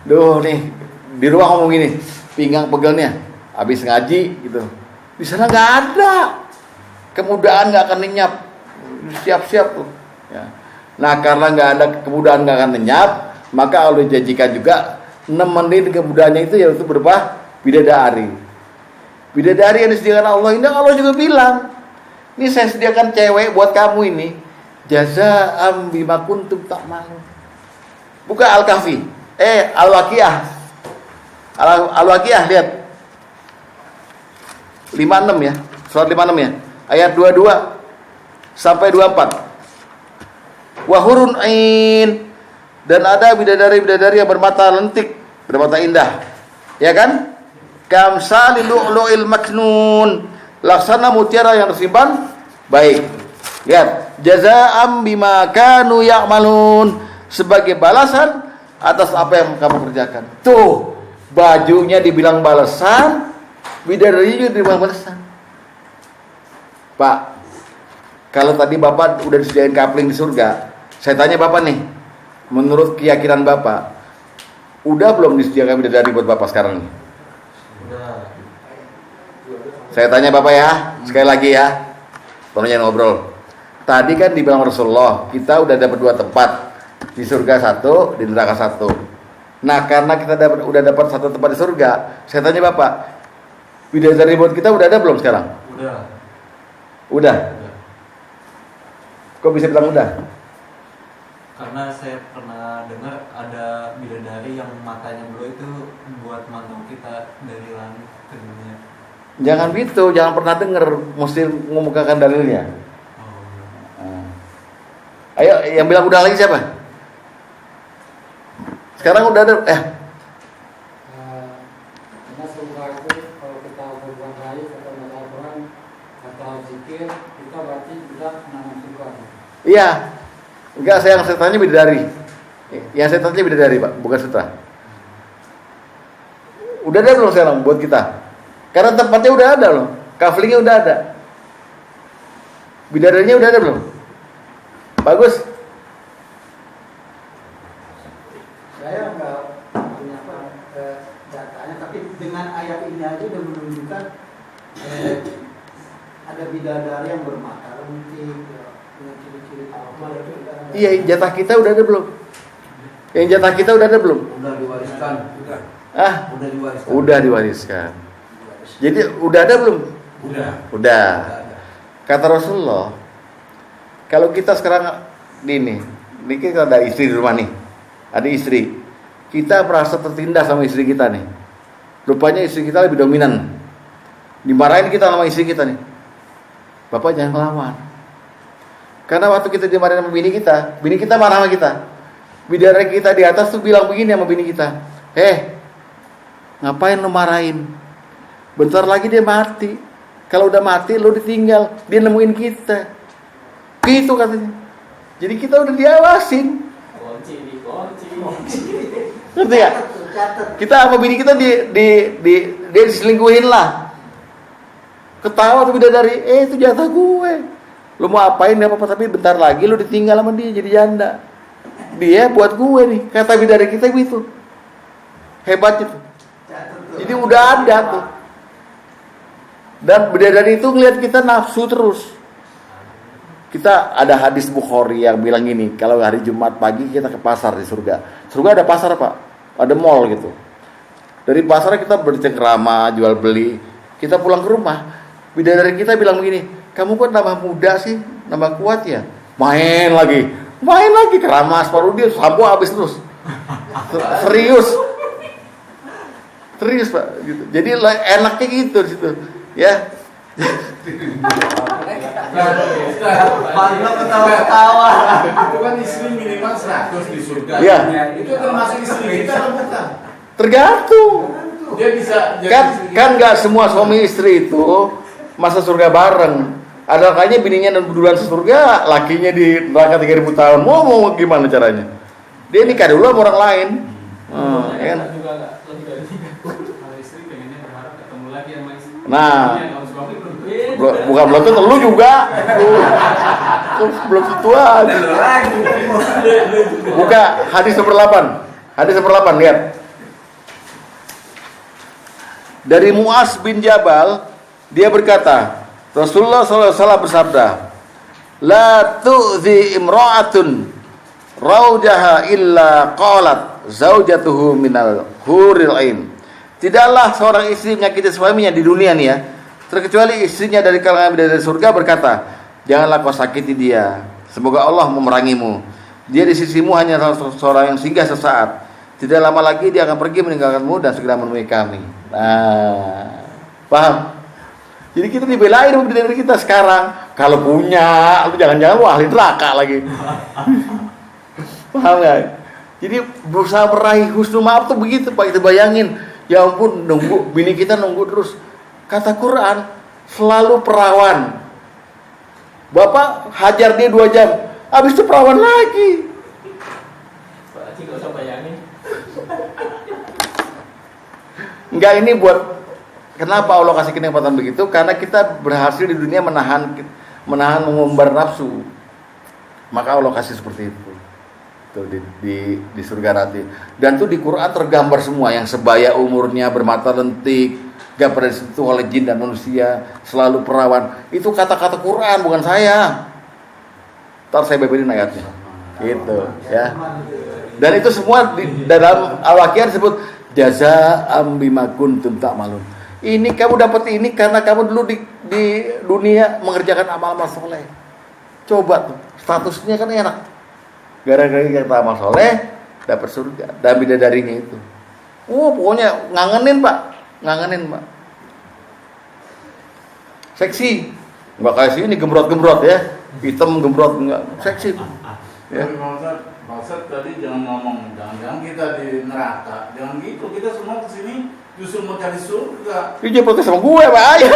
nih di rumah ngomong gini, pinggang pegelnya, habis ngaji gitu. Di sana nggak ada, kemudahan nggak akan lenyap, siap-siap tuh. Ya. Nah, karena nggak ada kemudahan nggak akan lenyap, maka Allah janjikan juga nemenin kemudahannya itu yaitu berupa bidadari. Bidadari yang disediakan Allah ini, Allah juga bilang, ini saya sediakan cewek buat kamu ini. Jazaa'am bima kuntum ta'malun. Buka Al-Kahfi. Al-Waqiah. Al-Waqiah lihat. 56 ya. Surat 56 ya. Ayat 22 sampai 24. Wa hurun ain, dan ada bidadari-bidadari yang bermata lentik, bermata indah. Ya kan? Kamsalil lu'lu'il maknun. Laksana mutiara yang tersimpan baik. Lihat, jazaa'am bima kanu ya'malun, sebagai balasan atas apa yang kamu kerjakan. Tuh, bajunya dibilang balasan, bidadarinya juga dibilang balasan. Pak, kalau tadi Bapak udah disediain kapling di surga, saya tanya Bapak nih, menurut keyakinan Bapak, udah belum disediakan bidadari buat Bapak sekarang nih? Udah. Saya tanya Bapak ya, sekali lagi ya, tolong jangan ngobrol. Tadi kan dibilang Rasulullah, kita udah dapat 2 tempat, di surga 1, di neraka 1. Nah, karena kita udah dapat 1 tempat di surga, saya tanya Bapak, bidadari buat kita udah ada belum sekarang? Udah. Kok bisa bilang udah? Karena saya pernah dengar ada bidadari yang matanya blue itu buat mantau kita dari langit ke dunia. Jangan gitu, jangan pernah dengar, mesti mengemukakan dalilnya. Ayo, yang bilang udah lagi siapa? Sekarang udah ada. Karena surga itu kalau kita berbuat baik atau baca Al-Quran atau zikir, kita berarti sudah menanam surga. Iya. Enggak, saya tanya bidadari. Yang saya tanya bidadari, Pak, bukan sutra. Udah ada belum sekarang buat kita? Karena tempatnya udah ada loh, kaflingnya udah ada. Bidadarinya udah ada belum? Bagus. Saya nggak punya datanya, tapi dengan ayat ini aja udah menunjukkan ada bidadari yang bermata lentik, dengan ciri-ciri apa itu. Iya, jatah kita udah ada belum? Yang jatah kita udah ada belum? Udah diwariskan. Udah diwariskan. Jadi udah ada belum? Udah. Kata Rasulullah, kalau kita sekarang ini kita ada istri di rumah nih, ada istri, kita merasa tertindas sama istri kita nih. Rupanya istri kita lebih dominan. Dimarahin kita sama istri kita nih. Bapak jangan ngelawan. Karena waktu kita dimarahin sama bini kita marah sama kita. Bidadari kita di atas tuh bilang begini sama bini kita, ngapain lo marahin? Bentar lagi dia mati. Kalau udah mati lo ditinggal, dia nemuin kita. Gitu katanya. Jadi kita udah diawasin. Kunci. Ngerti gak? Kita sama bini kita dia diselingkuhin lah. Ketawa tuh bidadari, itu jatah gue. Lo mau apain ya apa, tapi bentar lagi lo ditinggal sama dia jadi janda. Dia buat gue nih, kata bidadari kita gitu. Hebat itu. Jadi udah ada tuh. Dan bidadari itu ngeliat kita nafsu terus. Kita ada hadis Bukhari yang bilang gini, kalau hari Jumat pagi kita ke pasar di surga. Surga ada pasar, Pak. Ada mall gitu. Dari pasar kita bercengkrama, jual beli. Kita pulang ke rumah, bidadari kita bilang begini, kamu kok nambah muda sih, nambah kuat ya? Main lagi keramas, paruh dia sampo habis terus. Serius Pak gitu. Jadi enaknya gitu ya. Padlo ketawa-ketawa. Itu kan istri minimal 100 di surga. Iya. Itu termasuk istri kita atau bukan? Tergantung. Dia bisa Kan nggak semua suami istri itu masa surga bareng. Ada kayaknya bininya duluan surga, lakinya di neraka 3000 tahun. Mau gimana caranya? Dia nikah dulu sama orang lain. Ya kan? juga agak lebih dari 3. Kalau istri pengennya berharap ketemu lagi sama istri. Nah, Iya, kalau suami belum tentu. bukan belum tentu lu juga. Lu belum tentu aja. Buka hadis nomor 8. Hadis nomor 8, lihat. Dari Mu'az bin Jabal, dia berkata, Rasulullah SAW bersabda, La tu'zi imra'atun raujaha illa qalat zaujatuhu minal huril ain. Tidaklah seorang istri menyakiti suaminya di dunia nih ya, terkecuali istrinya dari kalangan bidadari surga berkata, janganlah kau sakiti dia, semoga Allah memerangimu. Dia di sisimu hanya seorang yang singgah sesaat. Tidak lama lagi dia akan pergi meninggalkanmu dan segera menemui kami. Nah, paham? Jadi kita dibelain sama bidadari kita sekarang. Kalau punya, lu jangan-jangan lu ahli neraka lagi. Paham gak? Jadi berusaha meraih husnul maaf tuh begitu Pak. Kita bayangin, ya ampun, nunggu bini kita nunggu terus. Kata Quran, selalu perawan. Bapak hajar dia 2 jam, habis itu perawan lagi. Pak Haji nggak usah bayangin. Enggak, ini buat kenapa Allah kasih kenikmatan begitu? Karena kita berhasil di dunia menahan mengumbar nafsu. Maka Allah kasih seperti itu. Tuh di surga nanti. Dan tuh di Quran tergambar semua yang sebaya umurnya, bermata lentik, gak pernah disentuh oleh jin dan manusia, selalu perawan. Itu kata-kata Quran, bukan saya. Ntar saya beberin ayatnya. Gitu, ya. Dan itu semua di dalam Al-Waqiah disebut jazaa'am bima kuntum ta'malun. Ini kamu dapat ini karena kamu dulu di dunia mengerjakan amal-amal soleh. Coba tuh, statusnya kan enak. Gara-gara kita amal soleh, dapat surga. Dan bidadarinya itu. Pokoknya ngangenin Pak. Seksi. Enggak kayak sini gembrot-gembrot ya. Hitam gembrot enggak. Seksi. Ya. Pak Ustadz tadi jangan ngomong, jangan kita di neraka. Jangan gitu, kita semua kesini justru mau cari surga. Ini dia protes sama gue Pak. Ayo.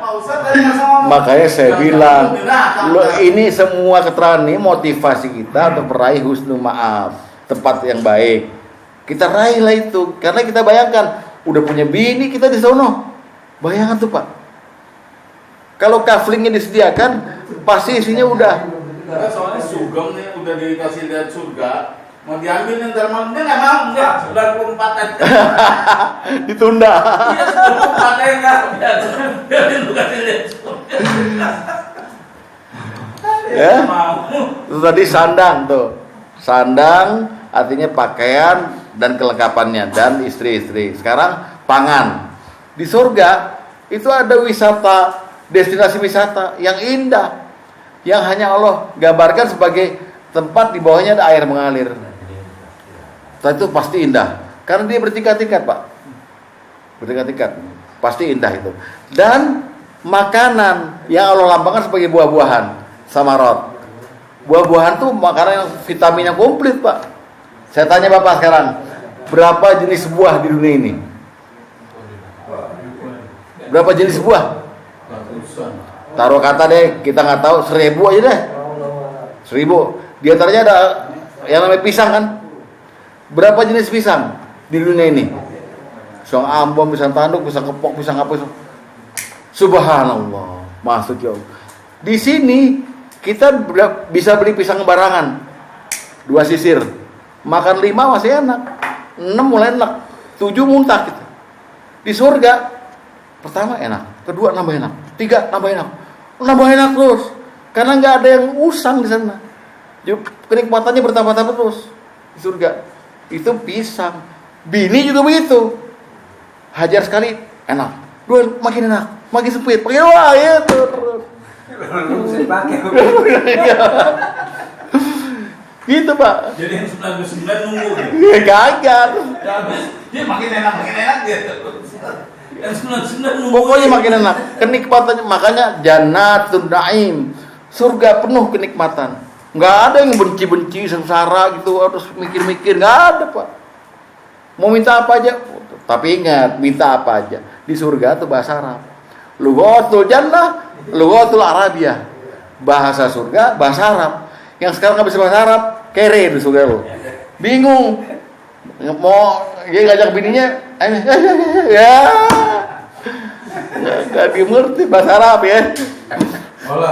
Pak Ustadz tadi masa ngomong. Makanya saya bilang, di neraka, lo ini semua keterangan ini motivasi kita untuk meraih husnul maaf, tempat yang baik. Kita raihlah itu, karena kita bayangkan udah punya bini kita di sono. Bayangkan tuh Pak. Kalau kaflingnya disediakan, pasti isinya udah. Karena soalnya Sugeng nih udah dikasih lihat surga, mau diambil ntar malam dia nggak mau, enggak 94 aja. Ditunda. Iya 94 aja enggak, biarin lu kasih lihat surga. Ya. Mau. Itu tadi sandang tuh. Sandang artinya pakaian dan kelengkapannya dan istri-istri. Sekarang pangan. Di surga itu ada wisata, destinasi wisata yang indah, yang hanya Allah gambarkan sebagai tempat di bawahnya ada air mengalir. Itu pasti indah, karena dia bertingkat-tingkat Pak, bertingkat-tingkat, pasti indah itu. Dan makanan yang Allah lambangkan sebagai buah-buahan, samarot. Buah-buahan tuh makanan yang vitaminnya komplit Pak. Saya tanya Bapak sekarang, berapa jenis buah di dunia ini? Berapa jenis buah? Taruh kata deh, kita nggak tahu 1000 aja deh. 1000. Di antaranya ada yang namanya pisang kan? Berapa jenis pisang di dunia ini? Pisang ambon, pisang tanduk, pisang kepok, pisang apa? Subhanallah, masuk ya Allah. Di sini kita bisa beli pisang barangan, 2 sisir, makan 5 masih enak, 6 mulai enak, 7 muntah kita. Di surga, pertama enak, kedua nambah enak, 3 nambah enak. Nambah enak terus, karena nggak ada yang usang di sana. Jadi kenikmatannya bertambah-tambah terus di surga. Itu pisang, bini juga begitu. Hajar sekali enak, 2 makin enak, makin sempit, makin wah ya terus. Gitu Pak. Jadi yang 99 nunggu gitu. Ya gagal. Ya habis dia makin enak gitu. Yang sunat-sunat nunggu. Pokoknya makin enak. Kenikmatannya, makanya Jannatun Naim. Surga penuh kenikmatan. Nggak ada yang benci-benci, sengsara gitu, harus mikir-mikir. Nggak ada, Pak. Mau minta apa aja. Tapi ingat, minta apa aja. Di surga itu bahasa Arab. Lughatul Jannah, Lughatul Arabiyah. Bahasa surga, bahasa Arab. Yang sekarang nggak bisa bahasa Arab, kere di surga lo. Bingung. Mau dia ngajak bininya, ya. Nggak dimengerti bahasa Arab ya.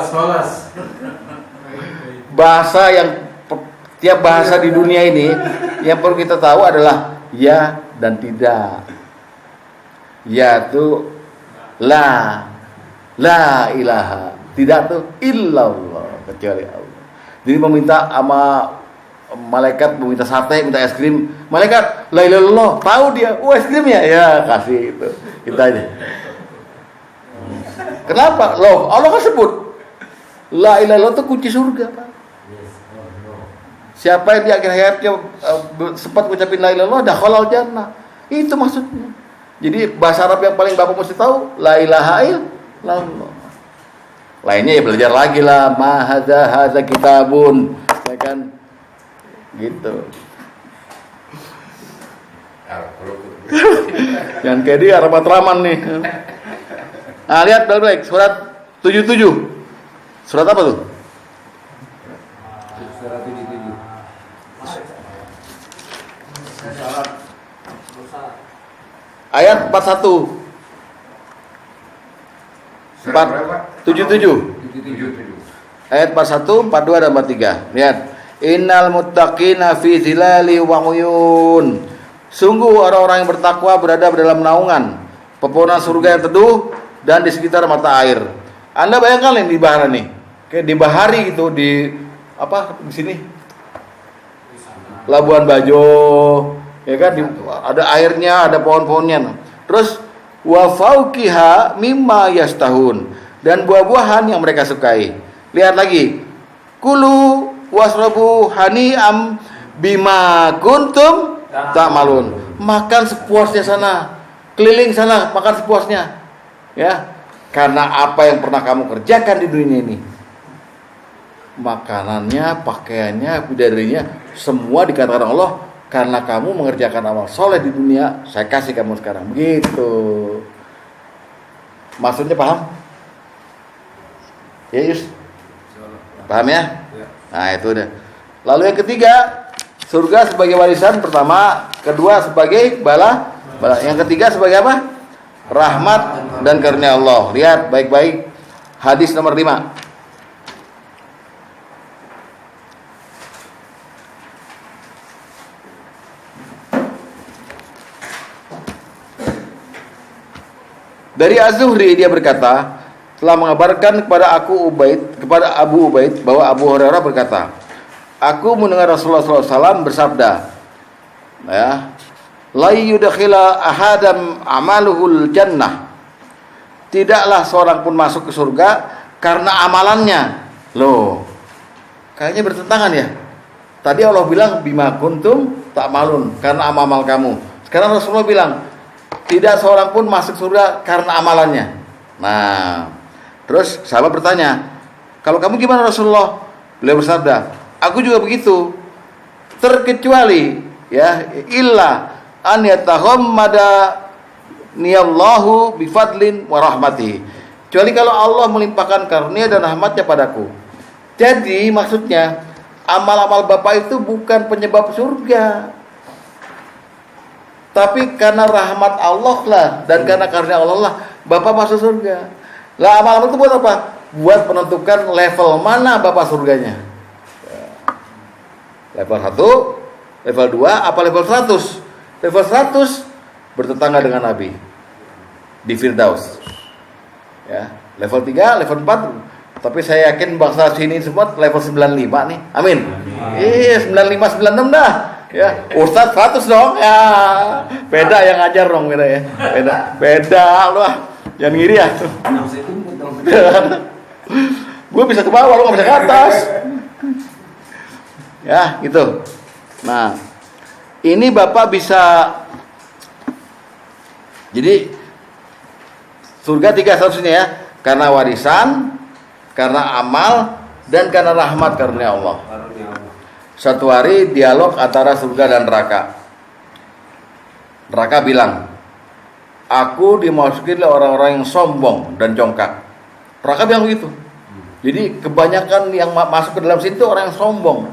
Solas. Bahasa yang tiap bahasa di dunia ini yang perlu kita tahu adalah ya dan tidak. Ya itu la ilaha, tidak tuh illallah, kecuali Allah. Jadi meminta sama malaikat, meminta sate, minta es krim, malaikat la ilaha illallah, tahu dia, es krim ya kasih itu, kita aja. Kenapa? Loh, Allah kan sebut la ilaha illallah itu kunci surga, Pak. Siapa yang di akhir hayatnya sempat mengucapin la ilaha illallah dakhalal jannah. Itu maksudnya. Jadi bahasa Arab yang paling Bapak mesti tahu la ilaha illallah. Lainnya ya belajar lagi lah, ma hadza kitabun, ya kan? Gitu. Jangan kayak dia Arab Matraman nih. Nah, lihat baik-baik surat 77. Surat apa tuh? Surat 77. Ayat 41. 77. Ayat 41, 42 dan 43. Lihat. Innal muttaqina fi zilali wa uyun. Sungguh orang-orang yang bertakwa berada dalam naungan pepohonan surga yang teduh dan di sekitar mata air. Anda bayangkan yang di bahari nih. Kayak di bahari gitu di apa di sini? Labuan Bajo, ya kan ada airnya, ada pohon-pohonnya. Terus wa fauqiha mimma yastahun, dan buah-buahan yang mereka sukai. Lihat lagi. Kulu wasrabu hani'am bima kuntum ta'malun. Makan sepuasnya sana. Keliling sana, makan sepuasnya. Ya. Karena apa yang pernah kamu kerjakan di dunia ini. Makanannya, pakaiannya, bidadarinya, semua dikatakan Allah, karena kamu mengerjakan amal soleh di dunia, saya kasih kamu sekarang. Begitu. Maksudnya paham? Ya, Yus? Paham ya? Nah, itu udah. Lalu yang ketiga, surga sebagai warisan pertama, kedua sebagai bala. Yang ketiga sebagai apa? Rahmat dan karunia Allah. Lihat baik-baik hadis nomor 5. Dari Az-Zuhri dia berkata, telah mengabarkan kepada Abu Ubaid bahwa Abu Hurairah berkata, aku mendengar Rasulullah SAW bersabda, ya, la yudkhila ahadam amaluhul jannah. Tidaklah seorang pun masuk ke surga karena amalannya. Loh, kayaknya bertentangan ya. Tadi Allah bilang bima kuntum ta'malun, karena amal kamu. Sekarang Rasulullah bilang tidak seorang pun masuk surga karena amalannya. Nah, terus sahabat bertanya, kalau kamu gimana Rasulullah? Beliau bersabda, aku juga begitu. Terkecuali ya illa an yatahammada niyallahu bifadlin wa rahmatihi. Kecuali kalau Allah melimpahkan karunia dan rahmatnya padaku. Jadi maksudnya amal-amal Bapak itu bukan penyebab surga. Tapi karena rahmat Allah lah dan karena karunia Allah lah Bapak masuk surga. Lah amal-amal itu buat apa? Buat menentukan level mana Bapak surganya. Level 1, level 2, apa level 100? Level 100 bertetangga dengan Nabi di Firdaus. Ya, level 3, level 4. Tapi saya yakin bangsa sini semua level 95 nih. Amin. Iya, 95 96 dah. Ya, Ustadz 100 dong. Ya, beda yang ngajar dong beda ya. Beda lu ah. Jangan ngiri ya. Gue bisa ke bawah, lu gak bisa ke atas. Ya, gitu. Nah, ini Bapak bisa. Jadi Surga 3 statusnya ya, karena warisan, karena amal, dan karena rahmat karunia Allah. Suatu hari dialog antara surga dan neraka. Neraka bilang, aku dimasuki oleh orang-orang yang sombong dan congkak. Neraka bilang begitu. Jadi kebanyakan yang masuk ke dalam situ orang yang sombong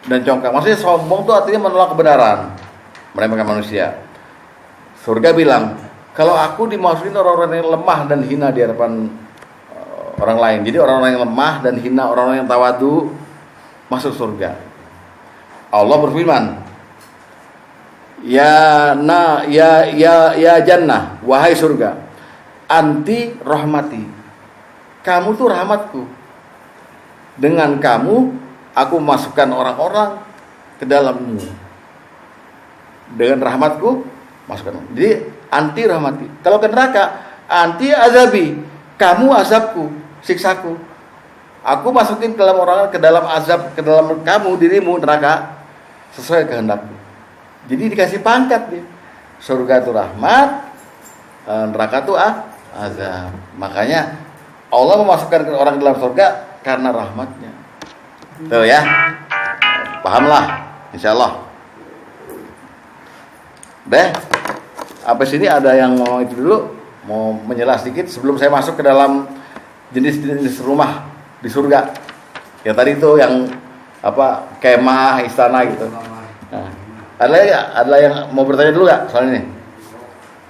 dan congkak. Maksudnya sombong itu artinya menolak kebenaran, meremehkan manusia. Surga bilang, kalau aku dimasuki orang-orang yang lemah dan hina di hadapan orang lain. Jadi orang-orang yang lemah dan hina, orang-orang yang tawadu masuk surga. Allah berfirman, ya jannah, wahai surga, anti rahmati, kamu tuh rahmatku. Dengan kamu aku masukkan orang-orang ke dalammu. Dengan rahmatku masukkan. Jadi anti rahmati. Kalau ke neraka, anti azabi, kamu azabku, siksaku. Aku masukin ke dalam orang, ke dalam azab, ke dalam kamu, dirimu, neraka, sesuai kehendakku. Jadi dikasih pangkat dia. Surga itu rahmat, neraka itu azab. Makanya Allah memasukkan orang ke dalam surga karena rahmatnya. Tuh ya, pahamlah, insyaallah. Deh, apa sini ada yang mau itu dulu, mau menjelas sedikit sebelum saya masuk ke dalam jenis-jenis rumah di surga. Ya tadi itu yang apa, kemah, istana gitu. Nah, ada yang mau bertanya dulu nggak soal ini?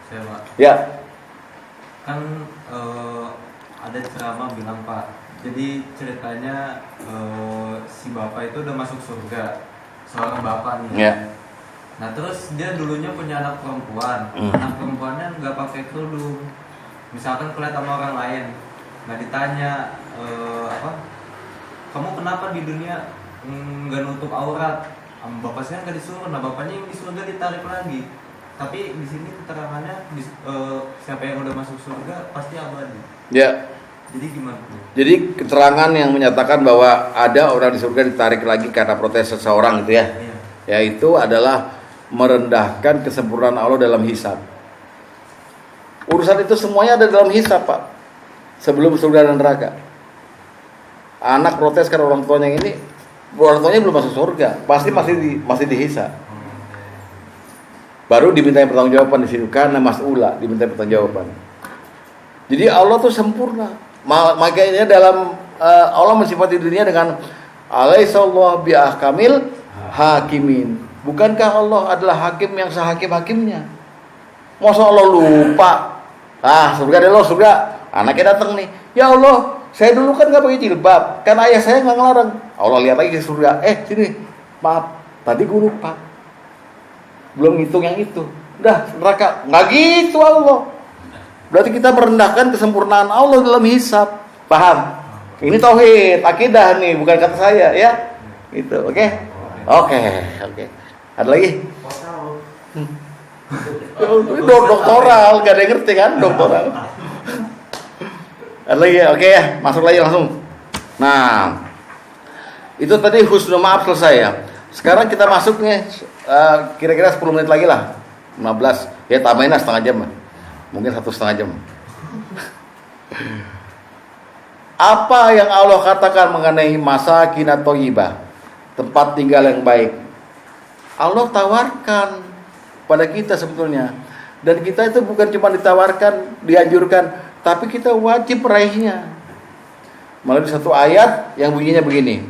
Saya Pak. Ya. Kan ada ceramah bilang Pak. Jadi ceritanya si bapak itu udah masuk surga, seorang bapak nih. Ya. Nah terus dia dulunya punya anak perempuan. Anak perempuannya nggak pakai kerudung. Misalkan kelihatan sama orang lain, nggak ditanya kamu kenapa di dunia nggak nutup aurat? Bapak saya nggak disuruh. Nah bapaknya yang di surga ditarik lagi. Tapi di sini keterangannya siapa yang udah masuk surga pasti abadi. Ya. Jadi gimana? Jadi keterangan yang menyatakan bahwa ada orang di surga ditarik lagi karena protes seseorang itu ya. Iya. Yaitu adalah merendahkan kesempurnaan Allah dalam hisab. Urusan itu semuanya ada dalam hisab, Pak. Sebelum surga dan neraka. Anak protes karena orang tuanya ini, orang tuanya belum masuk surga, pasti masih dihisab. Baru dimintai pertanggungjawaban di situ karena mas'ula, dimintai pertanggungjawaban. Jadi Allah tuh sempurna. Makanya dalam Allah mensifati dunia dengan alaihissallahu biahkamil hakimin. Bukankah Allah adalah hakim yang sehakim-hakimnya? Masa Allah lupa? Surga deh lo, surga. Anaknya datang nih. Ya Allah, saya dulu kan gak pakai jilbab, kan ayah saya gak ngelarang. Allah lihat lagi ke surga. Sini, maaf, tadi gue lupa, belum hitung yang itu. Udah, neraka. Gak gitu Allah. Berarti kita merendahkan kesempurnaan Allah dalam hisab. Paham? Ini tauhid, akidah nih, bukan kata saya ya. Itu, oke? Oke. Ada lagi? Doktoral, gak ada yang ngerti kan? Doktoral. Ada lagi ya? Oke ya, masuk lagi langsung. Nah, itu tadi husnul maaf selesai ya. Sekarang kita masuk nih, kira-kira 10 menit lagi lah, 15. Ya tambahin lah setengah jam, mungkin 1,5 jam. Apa yang Allah katakan mengenai masakin atau thayyibah, tempat tinggal yang baik, Allah tawarkan pada kita sebetulnya. Dan kita itu bukan cuma ditawarkan, dianjurkan, tapi kita wajib meraihnya. Melalui satu ayat yang bunyinya begini.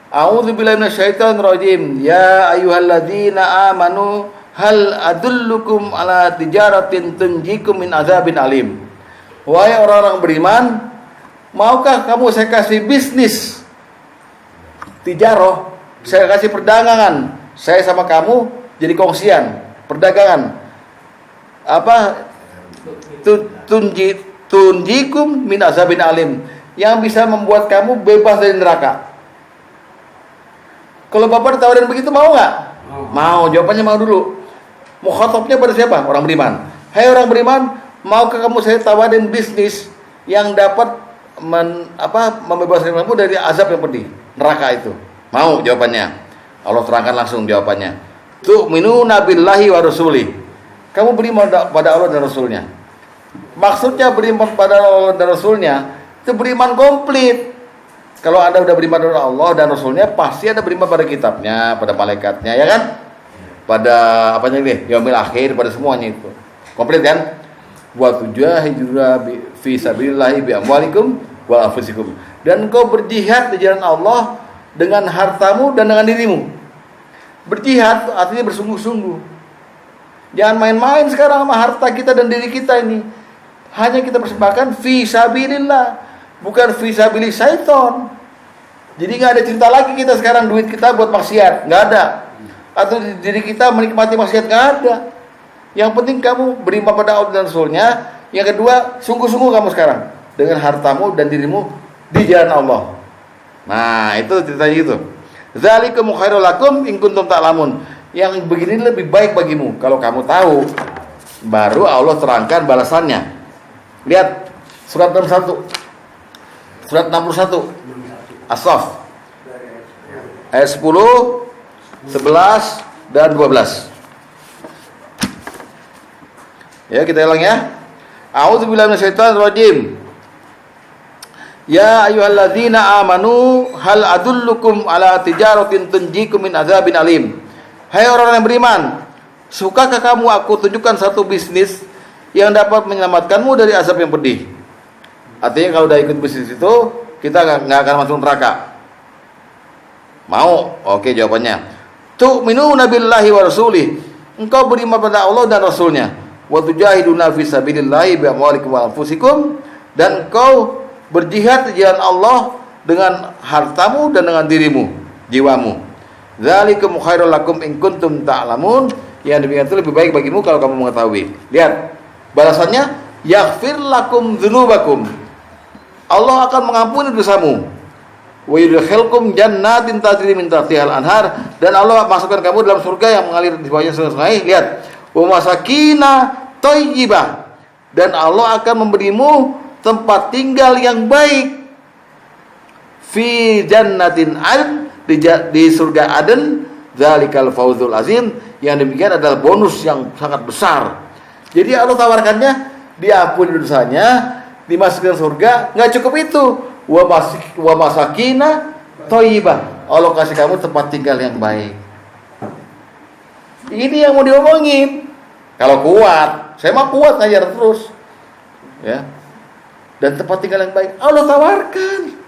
A'udzubillahi minasyaitonir rajim. Ya ayyuhalladzina amanu hal adullukum ala tijaratin tunjikum min azabin alim. Wahai orang-orang beriman, maukah kamu saya kasih bisnis tijaroh, saya kasih perdagangan, saya sama kamu jadi kongsian perdagangan. Tunjikum min azabin alim, yang bisa membuat kamu bebas dari neraka. Kalau Bapak ditawarin begitu mau nggak? Mau. Jawabannya mau dulu. Mukhatabnya pada siapa? Orang beriman. Hai orang beriman, maukah kamu saya tawarin bisnis yang dapat membebaskan kamu dari azab yang pedih, neraka itu? Mau jawabannya. Allah terangkan langsung jawabannya. Tu'minuna billahi wa rasulih. kamu beriman pada Allah dan Rasulnya. Maksudnya beriman pada Allah dan Rasulnya itu beriman komplit. Kalau Anda udah beriman pada Allah dan Rasulnya, pasti Anda beriman pada kitabnya, pada malaikatnya, ya kan? Pada apanya nih? Yaumil akhir, pada semuanya itu. Komplit kan? Wa tujahiduna fi sabilillahi bi amwalikum wa anfusikum. Dan engkau berjihad di jalan Allah dengan hartamu dan dengan dirimu. Berjihad artinya bersungguh-sungguh. Jangan main-main sekarang sama harta kita dan diri kita ini. Hanya kita persembahkan fi sabilillah, bukan fi sabili syaiton. Jadi nggak ada cerita lagi kita sekarang duit kita buat maksiat, nggak ada. Atau diri kita menikmati maksiat, nggak ada. Yang penting kamu beriman pada Allah dan Rasulnya. Yang kedua, sungguh-sungguh kamu sekarang dengan hartamu dan dirimu di jalan Allah. Nah, itu ceritanya gitu. Zalikum khairul lakum in kuntum ta'lamun. Yang begini lebih baik bagimu kalau kamu tahu. Baru Allah terangkan balasannya. Lihat surat 61. Surat 61. As-Saff. Ayat 10, 11 dan 12. Ya, kita ulang ya. A'udzubillahi minasyaitonir rajim. Ya ayyuhalladzina amanu hal adullukum ala tijaratin tunjikum min adzabin alim. Hai orang yang beriman, sukakah kamu aku tunjukkan satu bisnis yang dapat menyelamatkanmu dari azab yang pedih? Artinya kalau udah ikut bisnis itu, kita nggak akan masuk neraka. Mau? Oke, jawabannya. Tu'minuna billahi wa rasulih. Engkau beriman pada Allah dan Rasulnya. Wa tujahiduna fi sabilillahi bi amwalikum wa anfusikum. Dan engkau berjihad di jalan Allah dengan hartamu dan dengan dirimu, jiwamu. Dzalikum khairul lakum in kuntum ta'lamun. Yang demikian itu lebih baik bagimu kalau kamu mengetahui. Lihat balasannya, yaghfir lakum dzunubakum. Allah akan mengampuni dosamu. Wa yudkhilkum jannatin tajri min tahtihal anhar, dan Allah masukkan kamu dalam surga yang mengalir di bawahnya sungai-sungai. Lihat, wa masakina thayyibah, dan Allah akan memberimu tempat tinggal yang baik. Fi jannatin adn, di surga Aden. Dzalikal fawzul azim, yang demikian adalah bonus yang sangat besar. Jadi Allah tawarkannya diampuni dosanya, dimasukkan surga. Nggak cukup itu, wa masakina thayyibah, Allah kasih kamu tempat tinggal yang baik. Ini yang mau diomongin. Kalau kuat, saya mah kuat ngajar terus, ya. Dan tempat tinggal yang baik Allah tawarkan.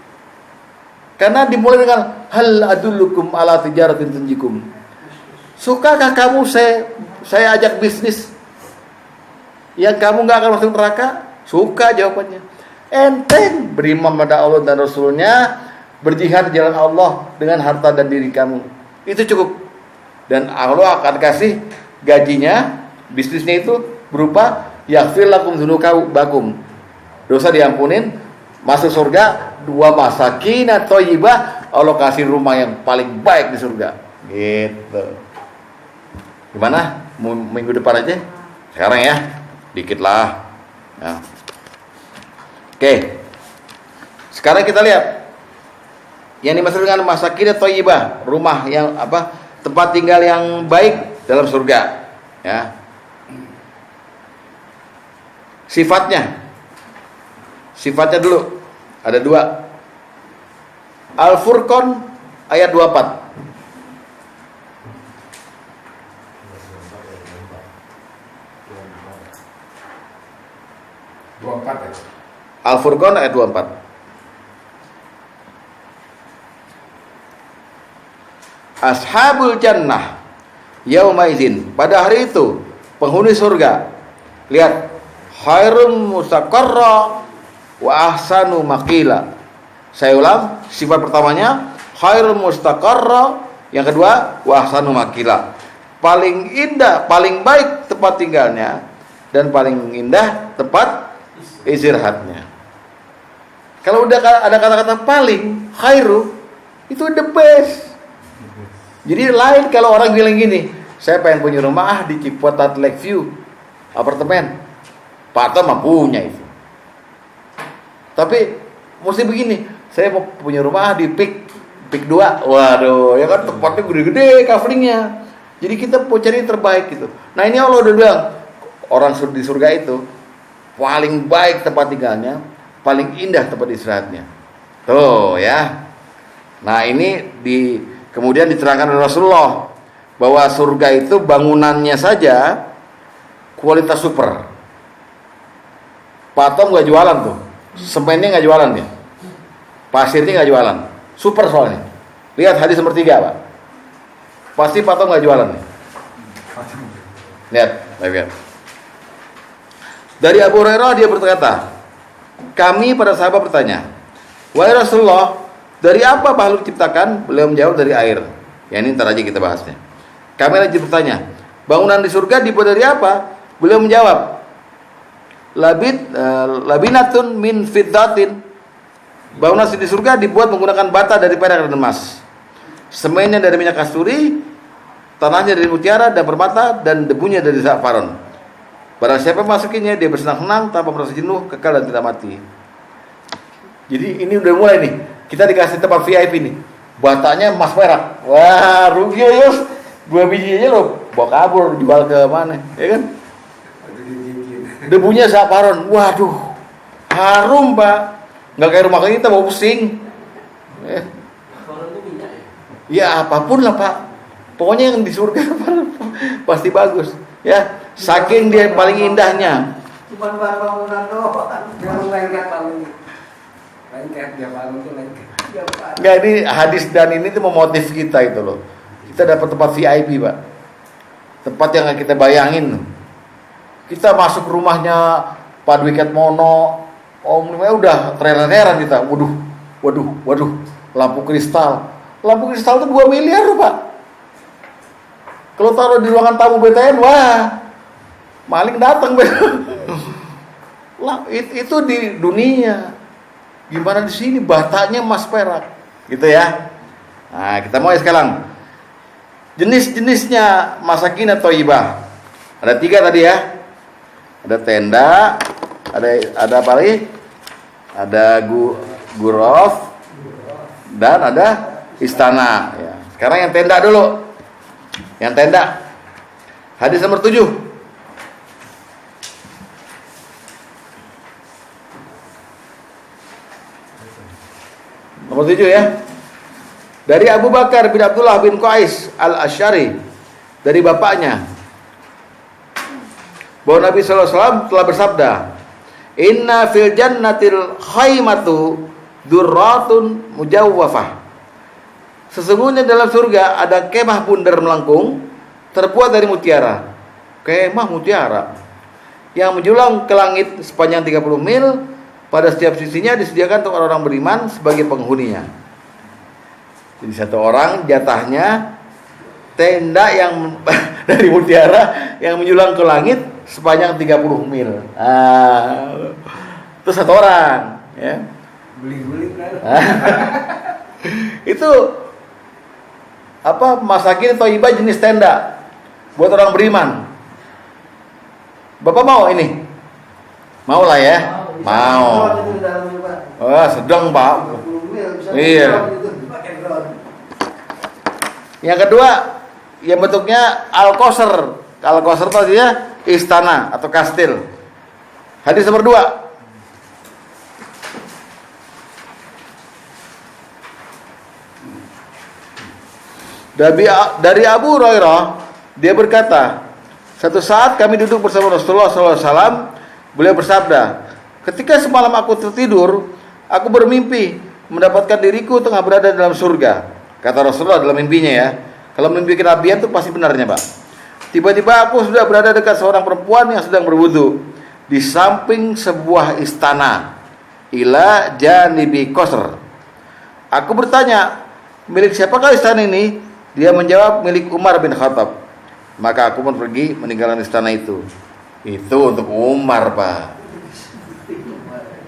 Karena dimulai dengan hal adullukum ala tijaratin tunjikum. Sukakah kamu saya ajak bisnis yang kamu nggak akan masuk neraka? Suka jawabannya. Enteng beriman pada Allah dan Rasulnya, berjihad di jalan Allah dengan harta dan diri kamu. Itu cukup. Dan Allah akan kasih gajinya, bisnisnya itu berupa yaghfir lakum dzunubakum. Dosa diampunin, masuk surga, dua masakin thayyibah, Allah kasih rumah yang paling baik di surga. Gitu. Gimana? Minggu depan aja? Sekarang ya? Dikit lah. Ya. Oke. Sekarang kita lihat yang dimaksud dengan masakin thayyibah, rumah yang apa? Tempat tinggal yang baik dalam surga. Ya. Sifatnya dulu ada dua. Al-Furqan ayat 24. Al-Furqan ayat 24. Ashabul jannah yauma idzin, pada hari itu penghuni surga, lihat, khairum mustaqarra wa ahsanu maqila. Saya ulang, sifat pertamanya khairul mustaqarra, yang kedua wa ahsanu maqila. Paling indah, paling baik tempat tinggalnya, dan paling indah tempat istirahatnya. Kalau udah ada kata-kata paling, khairu, itu the best. Jadi lain kalau orang bilang gini, saya pengen punya rumah di Ciputat Lakeview, apartemen. Pak Tom mah punya itu. Tapi mesti begini, saya mau punya rumah di Pik 2. Waduh, ya kan tempatnya gede-gede coveringnya. Jadi kita mau cari yang terbaik gitu. Nah ini Allah udah bilang, orang di surga itu paling baik tempat tinggalnya, paling indah tempat istirahatnya. Tuh ya. Nah ini kemudian diterangkan oleh Rasulullah bahwa surga itu bangunannya saja kualitas super. Patom nggak jualan tuh, semennya nggak jualan dia, pasirnya nggak jualan, super soalnya. Lihat hadis nomor 3 Pak, pasti patom nggak jualan nih. Lihat. Dari Abu Hurairah dia berkata, kami para sahabat bertanya, wahai Rasulullah, dari apa makhluk diciptakan? Beliau menjawab dari air. Ya ini ntar aja kita bahasnya. Kami lagi bertanya, bangunan di surga dibuat dari apa? Beliau menjawab, labinatun min fiddatin. Bangunan di surga dibuat menggunakan bata dari perak dan emas. Semennya dari minyak kasturi, tanahnya dari mutiara dan permata, dan debunya dari zafaron. Barang siapa masukinya, dia bersenang-senang tanpa merasa jenuh, kekal dan tidak mati. Jadi ini udah mulai nih. Kita dikasih tempat VIP nih. Batanya emas perak. Wah, rugi ya, Yus. 2 biji aja lo bawa kabur, jual ke mana, ya kan? Debunya zafaron. Waduh. Harum, Pak. Enggak kayak rumah kita mau pusing. Ya apapun lah, Pak. Pokoknya yang di surga pasti bagus. Ya, saking dia paling indahnya. Cuman bangunan doang. Yang lengket bangun. Lengket dia bangun tuh lengket. Enggak, ini hadis dan ini tuh memotiv kita itu loh. Kita dapat tempat VIP, Pak. Tempat yang kita bayangin. Kita masuk rumahnya Pak Dwi Ketmono, udah tereran-tereran kita. Waduh. Lampu kristal itu 2 miliar loh, Pak. Kalau taruh di ruangan tamu BTN, wah, maling datang. Lah, itu di dunia. Gimana di sini batanya emas perak, gitu ya. Nah, kita mulai sekarang. Jenis-jenisnya masakin atau ibah. Ada 3 tadi ya. Ada tenda, ada apa lagi? Ada gurof dan ada istana. Ya. Sekarang yang tenda dulu. Yang tenda. Hadis nomor 7. Nomor 7 ya. Dari Abu Bakar bin Abdullah bin Qais al-Asy'ari, dari bapaknya, bahwa Nabi SAW telah bersabda, inna fil jannatil khaymatu durratun mujawwafah. Sesungguhnya dalam surga ada kemah bundar melengkung terbuat dari mutiara. Kemah mutiara yang menjulang ke langit sepanjang 30 mil. Pada setiap sisinya disediakan untuk orang-orang beriman sebagai penghuninya. Jadi satu orang jatahnya tenda yang dari mutiara yang menjulang ke langit sepanjang 30 mil. Itu satu orang, ya. Beli-beli kan. Itu masakin thayyibah jenis tenda buat orang beriman. Bapak mau ini? Mau lah ya. Mau. Wah, sedang, Pak. Iya. Yang kedua, yang bentuknya al-qasr. Al-qasr itu artinya istana atau kastil. Hadis nomor 2. Dari Abu Hurairah, dia berkata, satu saat kami duduk bersama Rasulullah SAW. Beliau bersabda, ketika semalam aku tertidur, aku bermimpi mendapatkan diriku tengah berada dalam surga. Kata Rasulullah dalam mimpinya ya. Kalau mimpi kenabian itu pasti benarnya, Pak. Tiba-tiba aku sudah berada dekat seorang perempuan yang sedang berwudu di samping sebuah istana. Ila janibi qasr. Aku bertanya, milik siapakah istana ini? Dia menjawab, milik Umar bin Khattab. Maka aku pun pergi meninggalkan istana itu. Itu untuk Umar, Pak.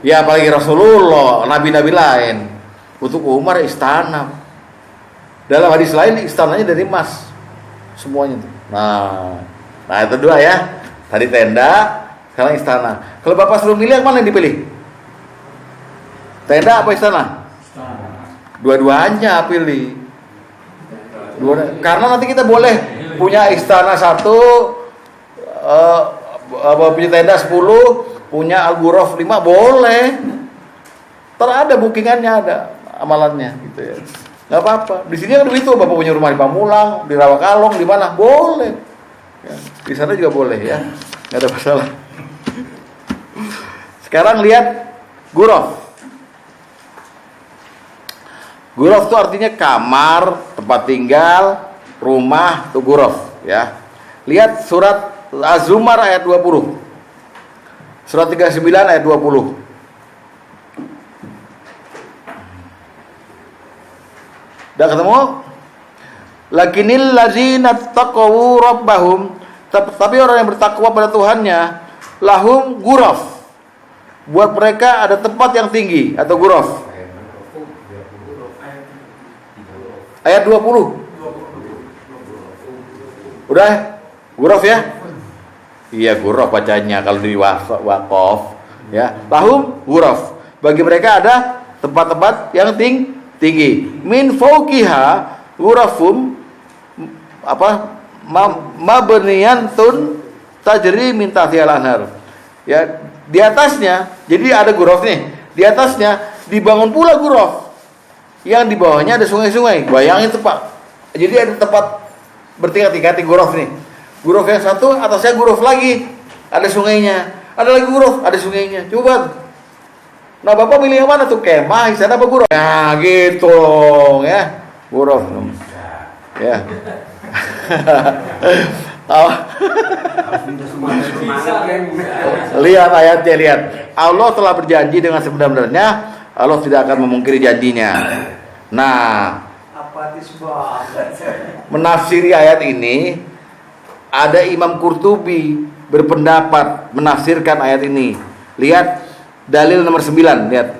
Ya apalagi Rasulullah, nabi-nabi lain. Untuk Umar istana. Dalam hadis lain istananya dari emas. Semuanya itu. Nah itu 2 ya. Tadi tenda, sekarang istana. Kalau Bapak suruh milih yang mana yang dipilih? Tenda apa istana? Dua-duanya pilih. Karena nanti kita boleh punya istana satu, punya tenda 10, punya al-ghuraf 5 boleh. Ada bookingannya, ada amalannya gitu ya. Nggak apa-apa. Di sini kan begitu, Bapak punya rumah di Pamulang, di Rawakalong, di mana boleh. Ya, di sana juga boleh ya, nggak ada masalah. Sekarang lihat ghuraf. Ghuraf itu artinya kamar, tempat tinggal, rumah, itu ghuraf ya. Lihat surat Az-Zumar ayat 20. Surat 39 ayat 20. Udah ketemu? Lakinil ladzina taqaw rabbahum, tapi orang yang bertakwa pada Tuhannya, lahum ghuraf. Buat mereka ada tempat yang tinggi atau ghuraf. Ayat 20. Udah? Ghuraf ya? Iya, ghuraf bacanya kalau di waqaf ya. Lahum ghuraf. Bagi mereka ada tempat-tempat yang tinggi. Min fawqiha ghurafum mabniyatun tajri min tahtihal anhar. Ya, di atasnya jadi ada ghuraf nih. Di atasnya dibangun pula ghuraf. Yang di bawahnya ada sungai-sungai. Bayangin tuh, Pak. Jadi ada tempat bertingkat-tingkat ghuraf nih. Ghuraf yang satu atasnya ghuraf lagi. Ada sungainya. Ada lagi ghuraf, ada sungainya. Coba. Nah, Bapak milih yang mana tuh? Kemah, istana apa ghuraf? Nah, gitu ya. Ghuraf. Ya. Lihat ayatnya, lihat. Allah telah berjanji dengan sebenarnya, Allah tidak akan memungkiri janjinya. Nah, menafsiri ayat ini ada Imam Qurtubi berpendapat menafsirkan ayat ini. Lihat dalil nomor 9, lihat.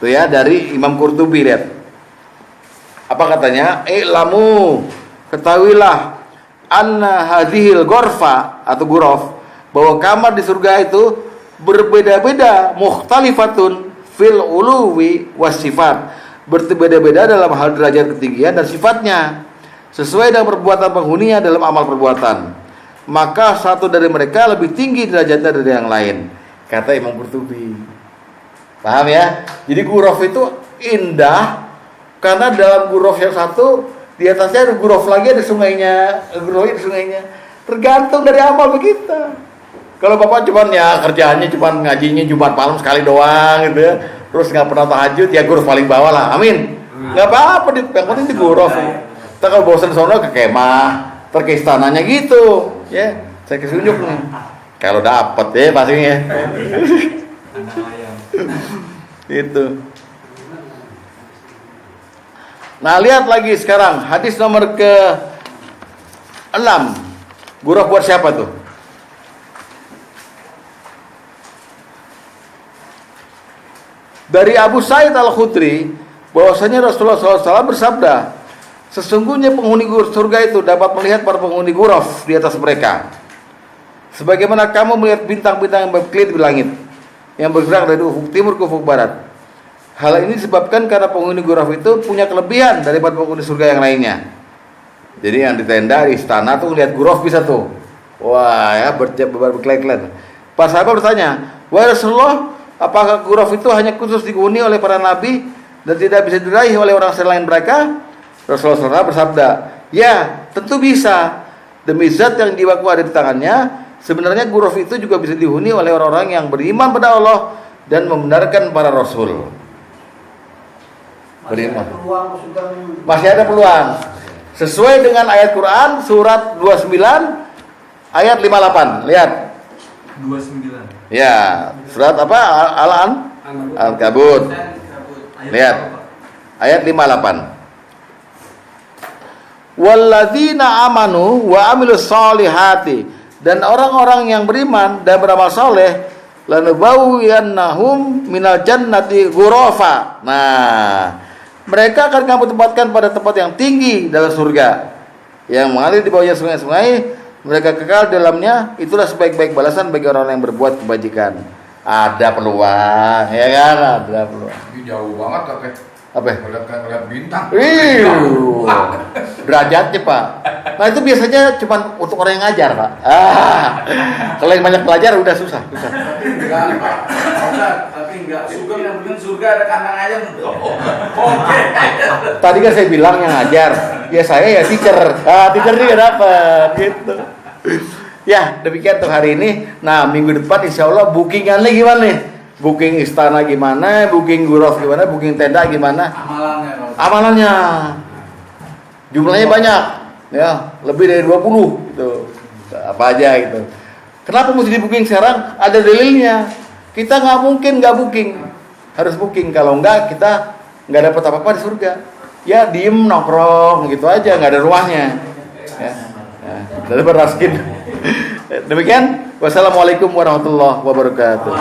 Tuh ya, dari Imam Qurtubi, lihat. Apa katanya? I'lamu, ketahuilah anna hadhil ghurfa atau ghuraf, bahwa kamar di surga itu berbeda-beda, mukhtalifatun fil uluwi wasifat, berbeda-beda dalam hal derajat ketinggian dan sifatnya, sesuai dengan perbuatan penghuninya dalam amal perbuatan. Maka satu dari mereka lebih tinggi derajatnya dari yang lain, kata Imam Qurtubi. Paham ya? Jadi ghuraf itu indah karena dalam ghuraf yang satu di atasnya ada ghuraf lagi, ada sungainya, ghuraf di sungainya. Tergantung dari amal kita. Kalau Bapak cuman ya kerjaannya cuman ngajinya Jumat malam sekali doang gitu ya, terus nggak pernah tahajud, ya ghuraf paling bawah lah. Amin. Nggak apa-apa, yang penting di ghuraf. Kita kalau bosan sono ke kemah, ke istananya gitu, ya. Saya kasih tunjuk nih. Kalau dapat ya pastinya. Ya. Itu. Nah, lihat lagi sekarang hadis nomor ke-6. Ghuraf buat siapa tuh? Dari Abu Sa'id Al-Khudri bahwasanya Rasulullah SAW bersabda, sesungguhnya penghuni surga itu dapat melihat para penghuni ghuraf di atas mereka, sebagaimana kamu melihat bintang-bintang yang berkelip di langit, yang bergerak dari ufuk timur ke ufuk barat. Hal ini disebabkan karena penghuni ghuraf itu punya kelebihan daripada penghuni surga yang lainnya. Jadi yang di tenda, di istana tuh lihat ghuraf bisa tuh. Wah ya, berkelip-kelip. Para sahabat bertanya, wahai Rasulullah, apakah ghuraf itu hanya khusus dihuni oleh para nabi dan tidak bisa diraih oleh orang selain mereka? Rasulullah SAW bersabda, ya tentu bisa. Demi zat yang jiwaku ada di tangannya, sebenarnya ghuraf itu juga bisa dihuni oleh orang-orang yang beriman pada Allah dan membenarkan para rasul. Beriman. Masih ada peluang. Sesuai dengan ayat Quran surat 29 ayat 58. Lihat. 29. Ya, surat apa? Al-Ankabut. Lihat. Ayat 58. Walladzina amanu wa amilus solihati, dan orang-orang yang beriman dan beramal soleh, lanubawiyannahum minal jannati ghurafa. Nah, mereka akan kamu tempatkan pada tempat yang tinggi dalam surga, yang mengalir di bawahnya sungai-sungai, mereka kekal di dalamnya. Itulah sebaik-baik balasan bagi orang yang berbuat kebajikan. Ada peluang, ya kan? Ada peluang. Ini jauh banget kakek. Apa? Ngeliat bintang. Derajatnya Pak. Nah itu biasanya cuma untuk orang yang ngajar Pak. Kalau yang banyak belajar udah susah. Tapi enggak Pak. Tapi enggak. Surga yang penting surga ada kandang ayam. Oke. Tadi kan saya bilang yang ngajar, ya saya ya teacher. Teacher juga dapat gitu. Ya demikian untuk hari ini. Nah minggu depan insya Allah bookingannya gimana nih? Booking istana gimana? Booking gurof gimana? Booking tenda gimana? Amalannya. Jumlahnya banyak, ya lebih dari 20 gitu. Apa aja gitu. Kenapa mesti di booking sekarang? Ada dalilnya. Kita nggak mungkin nggak booking, harus booking. Kalau nggak kita nggak dapat apa-apa di surga. Ya diem nongkrong gitu aja, nggak ada rumahnya. Ya, dari beraskin. Demikian. Wassalamualaikum warahmatullahi wabarakatuh.